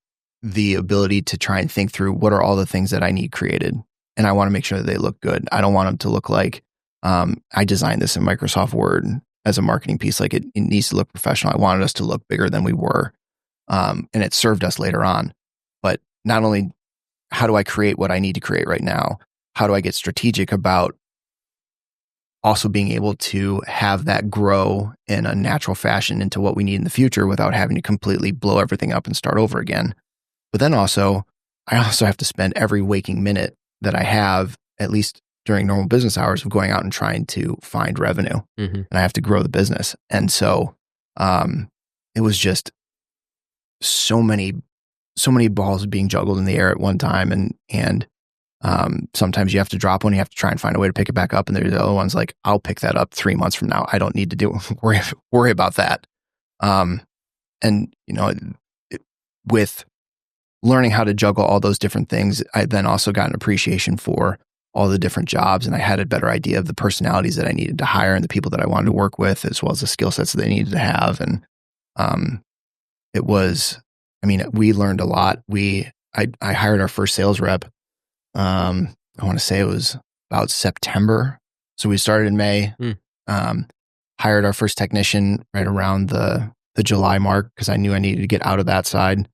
the ability to try and think through what are all the things that I need created, and I want to make sure that they look good. I don't want them to look like I designed this in Microsoft Word as a marketing piece. Like it needs to look professional. I wanted us to look bigger than we were. And it served us later on. But not only how do I create what I need to create right now, how do I get strategic about also being able to have that grow in a natural fashion into what we need in the future without having to completely blow everything up and start over again. But then I also have to spend every waking minute that I have, at least during normal business hours, of going out and trying to find revenue. Mm-hmm. And I have to grow the business. And so it was just so many balls being juggled in the air at one time. And sometimes you have to drop one, you have to try and find a way to pick it back up. And there's the other ones like, I'll pick that up 3 months from now. I don't need to worry about that. And with learning how to juggle all those different things, I then also got an appreciation for all the different jobs. And I had a better idea of the personalities that I needed to hire and the people that I wanted to work with, as well as the skill sets that they needed to have. And, we learned a lot. I hired our first sales rep. I want to say it was about September. So we started in May, hired our first technician right around the July mark because I knew I needed to get out of that side,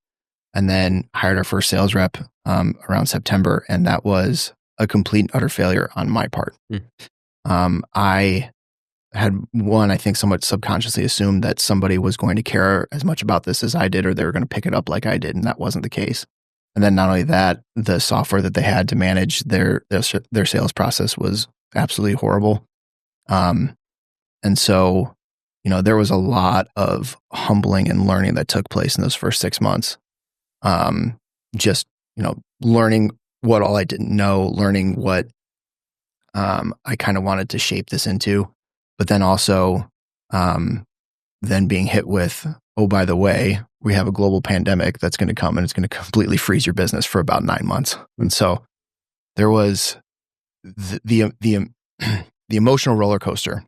and then hired our first sales rep around September. And that was a complete and utter failure on my part. I had I think somewhat subconsciously assumed that somebody was going to care as much about this as I did, or they were going to pick it up like I did. And that wasn't the case. And then not only that, the software that they had to manage their sales process was absolutely horrible. And so, there was a lot of humbling and learning that took place in those first 6 months. just, learning what all I didn't know, learning what I kind of wanted to shape this into, but then also then being hit with, oh, by the way, we have a global pandemic that's going to come and it's going to completely freeze your business for about 9 months. And so there was the emotional roller coaster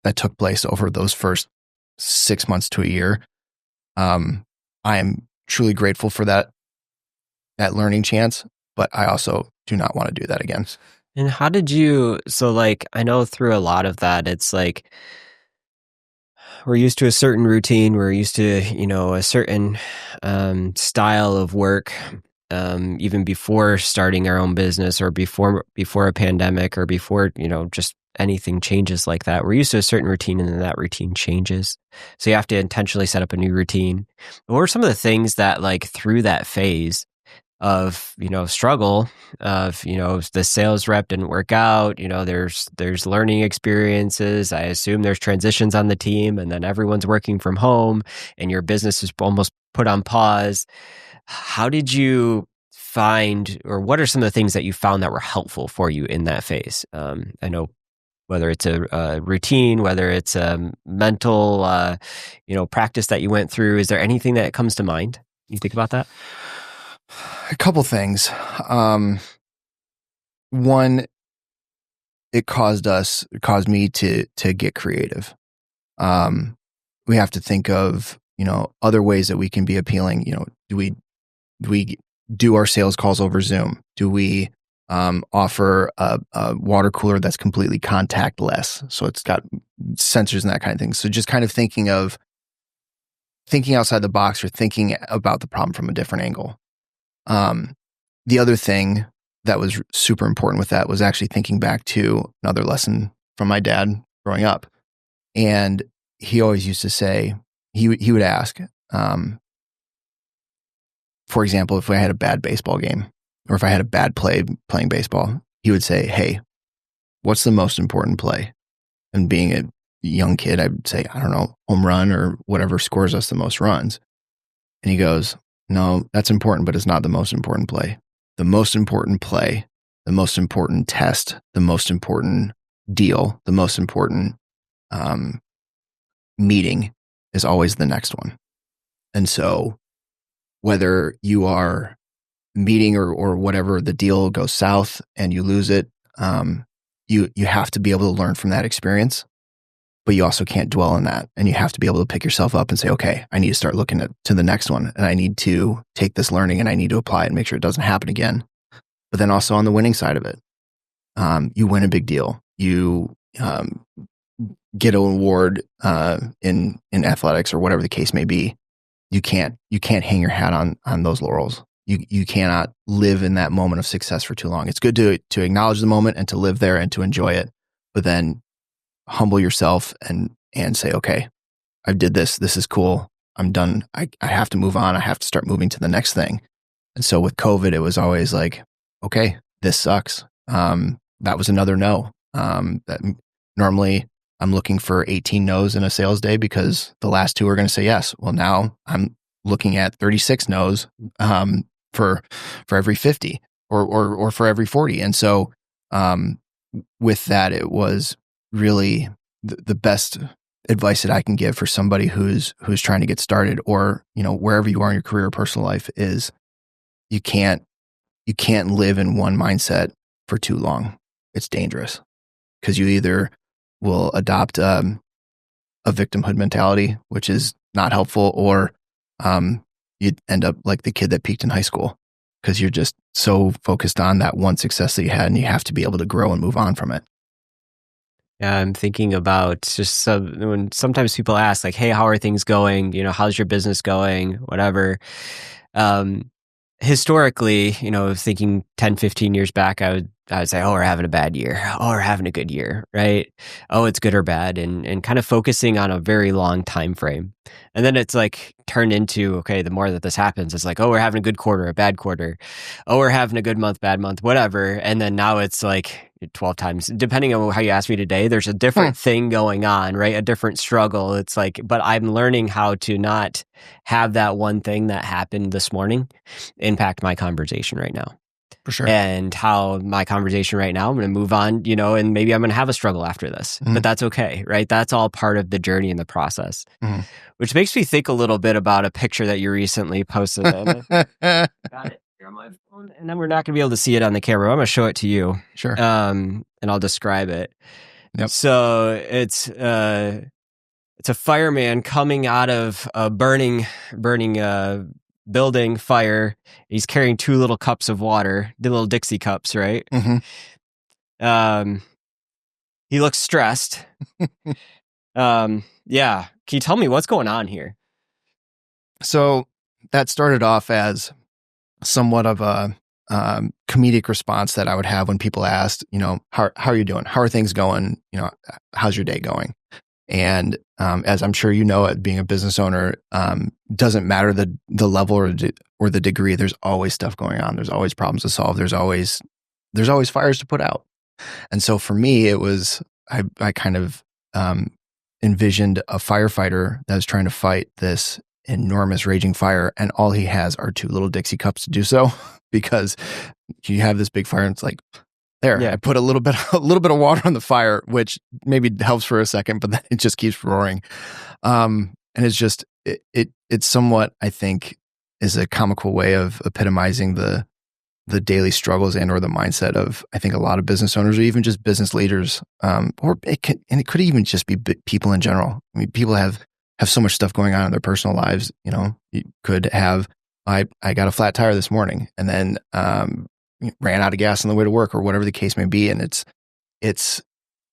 that took place over those first 6 months to a year. I am truly grateful for that learning chance, but I also do not want to do that again. And how did you, so like, I know through a lot of that, it's like, we're used to a certain routine. We're used to, a certain style of work, even before starting our own business or before a pandemic or before, just anything changes like that. We're used to a certain routine and then that routine changes. So you have to intentionally set up a new routine. What were some of the things that like through that phase of, struggle of, the sales rep didn't work out, there's learning experiences. I assume there's transitions on the team and then everyone's working from home and your business is almost put on pause. How did you find, or what are some of the things that you found that were helpful for you in that phase? I know whether it's a routine, whether it's a mental, practice that you went through, is there anything that comes to mind? You think about that? A couple things. One, it caused me to get creative. We have to think of, other ways that we can be appealing. Do we do our sales calls over Zoom? Do we offer a water cooler that's completely contactless? So it's got sensors and that kind of thing. So just kind of thinking outside the box or thinking about the problem from a different angle. The other thing that was super important with that was actually thinking back to another lesson from my dad growing up. And he always used to say, he would ask, for example, if I had a bad baseball game or if I had a bad play playing baseball, he would say, hey, what's the most important play? And being a young kid, I'd say, I don't know, home run or whatever scores us the most runs. And he goes, no, that's important, but it's not the most important play. The most important play, the most important test, the most important deal, the most important meeting is always the next one. And so whether you are meeting or whatever, the deal goes south and you lose it, you have to be able to learn from that experience, but you also can't dwell on that. And you have to be able to pick yourself up and say, okay, I need to start looking to the next one. And I need to take this learning and I need to apply it and make sure it doesn't happen again. But then also on the winning side of it, you win a big deal. You get an award in athletics or whatever the case may be. You can't hang your hat on those laurels. You cannot live in that moment of success for too long. It's good to acknowledge the moment and to live there and to enjoy it, but then humble yourself and say, okay, I did this. This is cool. I'm done. I have to move on. I have to start moving to the next thing. And so with COVID, it was always like, okay, this sucks. That was another no. That normally I'm looking for 18 no's in a sales day because the last 2 are going to say yes. Well, now I'm looking at 36 no's for every 50 or for every 40. And so with that, it was really the best advice that I can give for somebody who's trying to get started or, wherever you are in your career or personal life is you can't live in one mindset for too long. It's dangerous because you either will adopt a victimhood mentality, which is not helpful, or you end up like the kid that peaked in high school because you're just so focused on that one success that you had and you have to be able to grow and move on from it. Yeah, I'm thinking about just when sometimes people ask like, hey, how are things going? How's your business going? Whatever. Historically, thinking 10, 15 years back, I would say, oh, we're having a bad year. Oh, we're having a good year, right? Oh, it's good or bad, and kind of focusing on a very long time frame. And then it's like turned into, okay, the more that this happens, it's like, oh, we're having a good quarter, a bad quarter. Oh, we're having a good month, bad month, whatever. And then now it's like, 12 times, depending on how you ask me today, there's a different thing going on, right? A different struggle. It's like, but I'm learning how to not have that one thing that happened this morning impact my conversation right now. For sure. And how my conversation right now, I'm going to move on, and maybe I'm going to have a struggle after this, but that's okay, right? That's all part of the journey and the process, which makes me think a little bit about a picture that you recently posted. Got it here on my phone, and then we're not going to be able to see it on the camera. I'm going to show it to you. Sure. And I'll describe it. Yep. So it's a fireman coming out of a burning building fire. He's carrying 2 little cups of water, the little Dixie cups, right? He looks stressed. Yeah. Can you tell me what's going on here? So that started off as somewhat of a comedic response that I would have when people asked, how are you doing? How are things going? How's your day going? And as I'm sure being a business owner, doesn't matter the level or the degree. There's always stuff going on. There's always problems to solve. There's always fires to put out. And so for me, it was I kind of envisioned a firefighter that was trying to fight this enormous raging fire, and all he has are 2 little Dixie cups to do so, because you have this big fire and it's like, there, I put a little bit of water on the fire, which maybe helps for a second, but then it just keeps roaring. And it's just, it's somewhat, I think, is a comical way of epitomizing the daily struggles and or the mindset of, I think, a lot of business owners or even just business leaders, or it could even just be people in general. I mean, people have so much stuff going on in their personal lives. You could have, I got a flat tire this morning, and then ran out of gas on the way to work, or whatever the case may be. And it's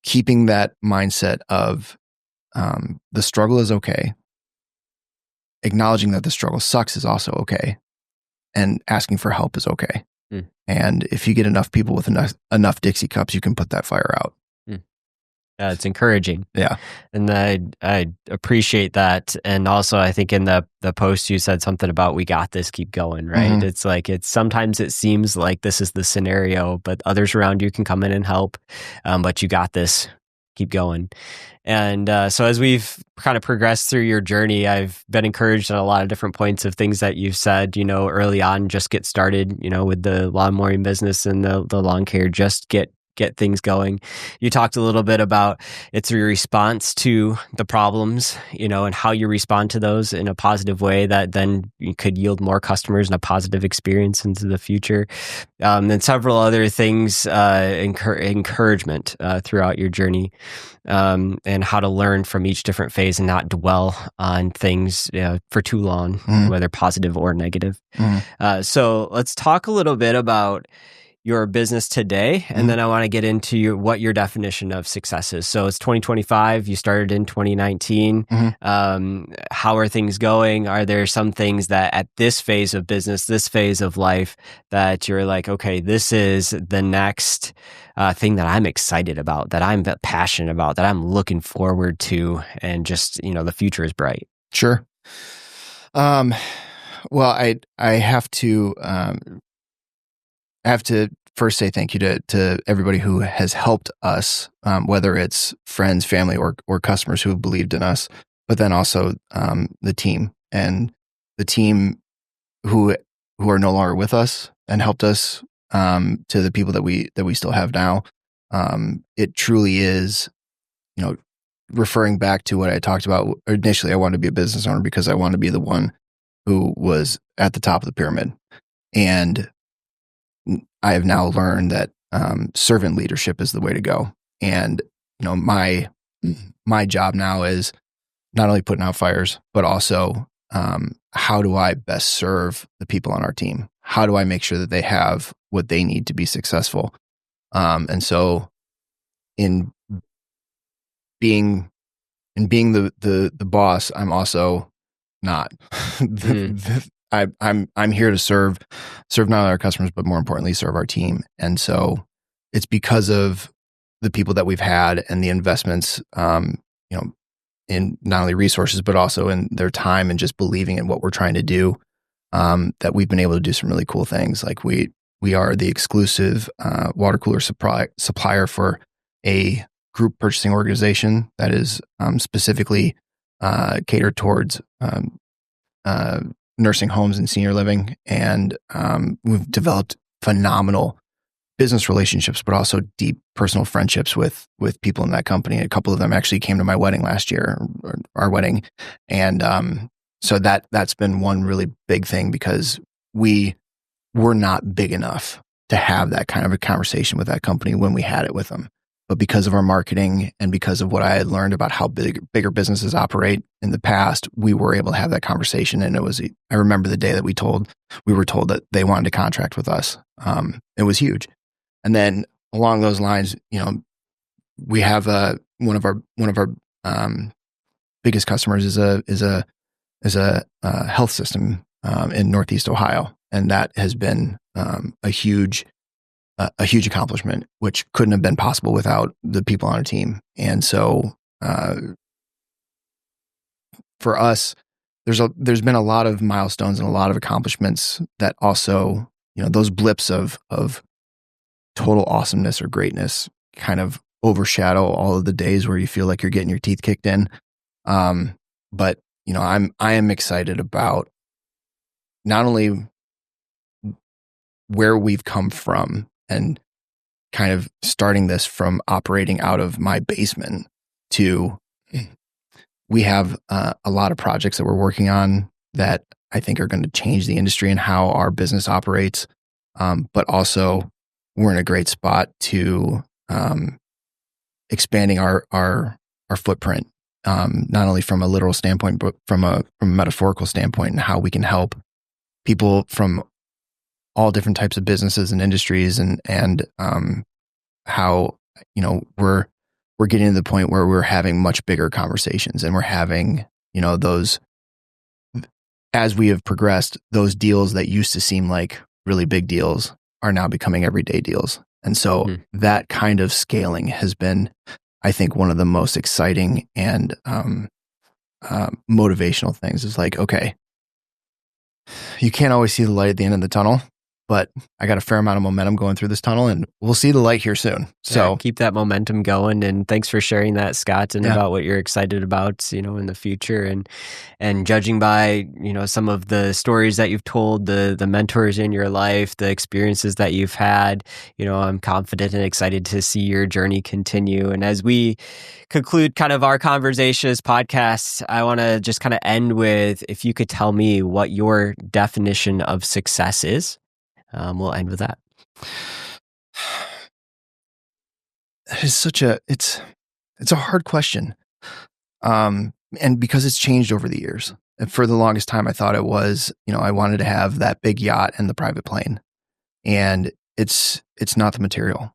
keeping that mindset of the struggle is okay. Acknowledging that the struggle sucks is also okay. And asking for help is okay. And if you get enough people with enough Dixie cups, you can put that fire out. It's encouraging. Yeah. And I appreciate that. And also, I think in the post you said something about, we got this, keep going, right? It's like, sometimes it seems like this is the scenario, but others around you can come in and help. But you got this, keep going. And so as we've kind of progressed through your journey, I've been encouraged at a lot of different points of things that you've said, early on, just get started, with the lawn mowing business and the lawn care, just get things going. You talked a little bit about it's your response to the problems, and how you respond to those in a positive way that then you could yield more customers and a positive experience into the future. And several other things, encouragement throughout your journey, and how to learn from each different phase and not dwell on things for too long, whether positive or negative. So let's talk a little bit about your business today, and then I want to get into what your definition of success is. So it's 2025. You started in 2019. How are things going? Are there some things that at this phase of business, this phase of life, that you're like, okay, this is the next thing that I'm excited about, that I'm passionate about, that I'm looking forward to, and just, the future is bright? Sure. Well, I have to first say thank you to everybody who has helped us, whether it's friends, family, or customers who have believed in us, but then also the team who are no longer with us and helped us, to the people that we still have now. It truly is, referring back to what I talked about initially. I wanted to be a business owner because I wanted to be the one who was at the top of the pyramid, and I have now learned that servant leadership is the way to go. And my job now is not only putting out fires, but also how do I best serve the people on our team? How do I make sure that they have what they need to be successful? And so, in being the boss, I'm also not. I'm here to serve not only our customers, but more importantly, serve our team. And so it's because of the people that we've had and the investments, in not only resources, but also in their time and just believing in what we're trying to do, that we've been able to do some really cool things. Like we we are the exclusive water cooler supplier for a group purchasing organization that is specifically catered towards nursing homes and senior living. And we've developed phenomenal business relationships, but also deep personal friendships with people in that company. A couple of them actually came to my wedding last year, or our wedding. And so that's been one really big thing, because we were not big enough to have that kind of a conversation with that company when we had it with them. But because of our marketing and because of what I had learned about how bigger businesses operate in the past, we were able to have that conversation. And I remember the day that we were told that they wanted to contract with us. It was huge. And then along those lines, we have one of our biggest customers is a health system in Northeast Ohio, and that has been a huge accomplishment, which couldn't have been possible without the people on our team. And so for us, there's been a lot of milestones and a lot of accomplishments that also, those blips of total awesomeness or greatness kind of overshadow all of the days where you feel like you're getting your teeth kicked in. But I am excited about not only where we've come from and kind of starting this from operating out of my basement to we have a lot of projects that we're working on that I think are going to change the industry and how our business operates. But also we're in a great spot to expanding our footprint, not only from a literal standpoint, but from a metaphorical standpoint, and how we can help people from all different types of businesses and industries, and how we're getting to the point where we're having much bigger conversations, and we're having those, as we have progressed, those deals that used to seem like really big deals are now becoming everyday deals. And so that kind of scaling has been, I think, one of the most exciting and motivational things. Is like, okay, you can't always see the light at the end of the tunnel, but I got a fair amount of momentum going through this tunnel, and we'll see the light here soon. So keep that momentum going. And thanks for sharing that, Scott, and about what you're excited about, in the future. And judging by, some of the stories that you've told, the mentors in your life, the experiences that you've had, I'm confident and excited to see your journey continue. And as we conclude kind of our conversation, this podcast, I want to just kind of end with, if you could tell me what your definition of success is. We'll end with that. It's a hard question. And because it's changed over the years. And for the longest time, I thought it was, I wanted to have that big yacht and the private plane, and it's not the material.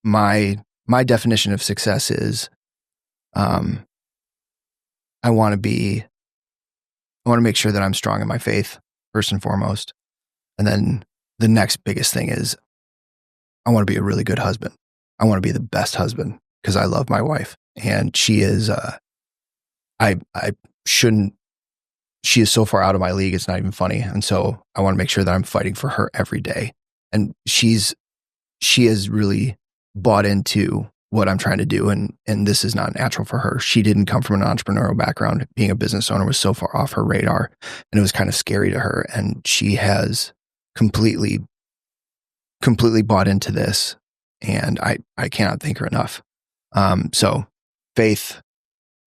My definition of success is, I want to make sure that I'm strong in my faith first and foremost. And then the next biggest thing is I want to be a really good husband. I want to be the best husband because I love my wife, and she is, she is so far out of my league. It's not even funny. And so I want to make sure that I'm fighting for her every day. And she has really bought into what I'm trying to do. And this is not natural for her. She didn't come from an entrepreneurial background. Being a business owner was so far off her radar, and it was kind of scary to her. And she has completely bought into this, and I cannot thank her enough. So faith,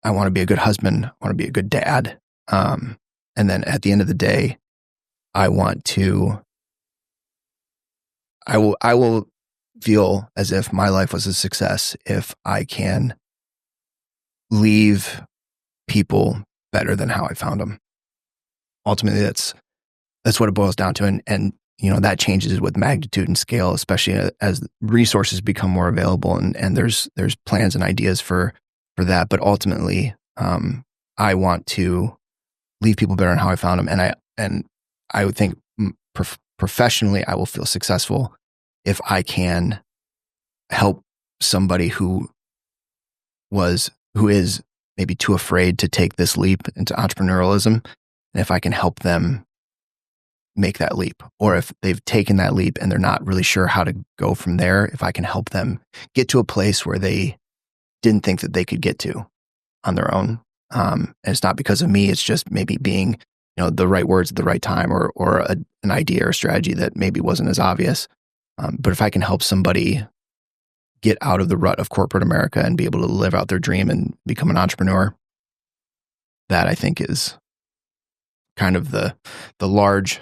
I want to be a good husband. I want to be a good dad. And then at the end of the day, I will feel as if my life was a success if I can leave people better than how I found them. Ultimately, that's what it boils down to. And that changes with magnitude and scale, especially as resources become more available, and there's plans and ideas for that. But ultimately, I want to leave people better than how I found them. And I would think professionally, I will feel successful if I can help somebody who is maybe too afraid to take this leap into entrepreneurialism. And if I can help them make that leap, or if they've taken that leap and they're not really sure how to go from there, if I can help them get to a place where they didn't think that they could get to on their own. And it's not because of me, it's just maybe being, the right words at the right time, or an idea or strategy that maybe wasn't as obvious. But if I can help somebody get out of the rut of corporate America and be able to live out their dream and become an entrepreneur, that I think is kind of the large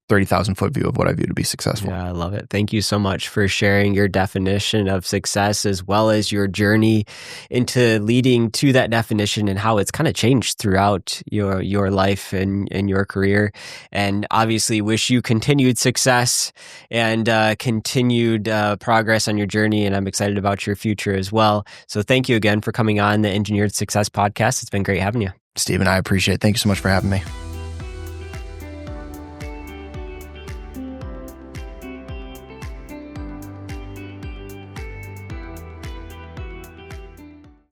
30,000 foot view of what I view to be successful. Yeah, I love it. Thank you so much for sharing your definition of success, as well as your journey into leading to that definition and how it's kind of changed throughout your life and your career. And obviously wish you continued success and continued progress on your journey. And I'm excited about your future as well. So thank you again for coming on the Engineered Success podcast. It's been great having you. Stephen, I appreciate it. Thank you so much for having me.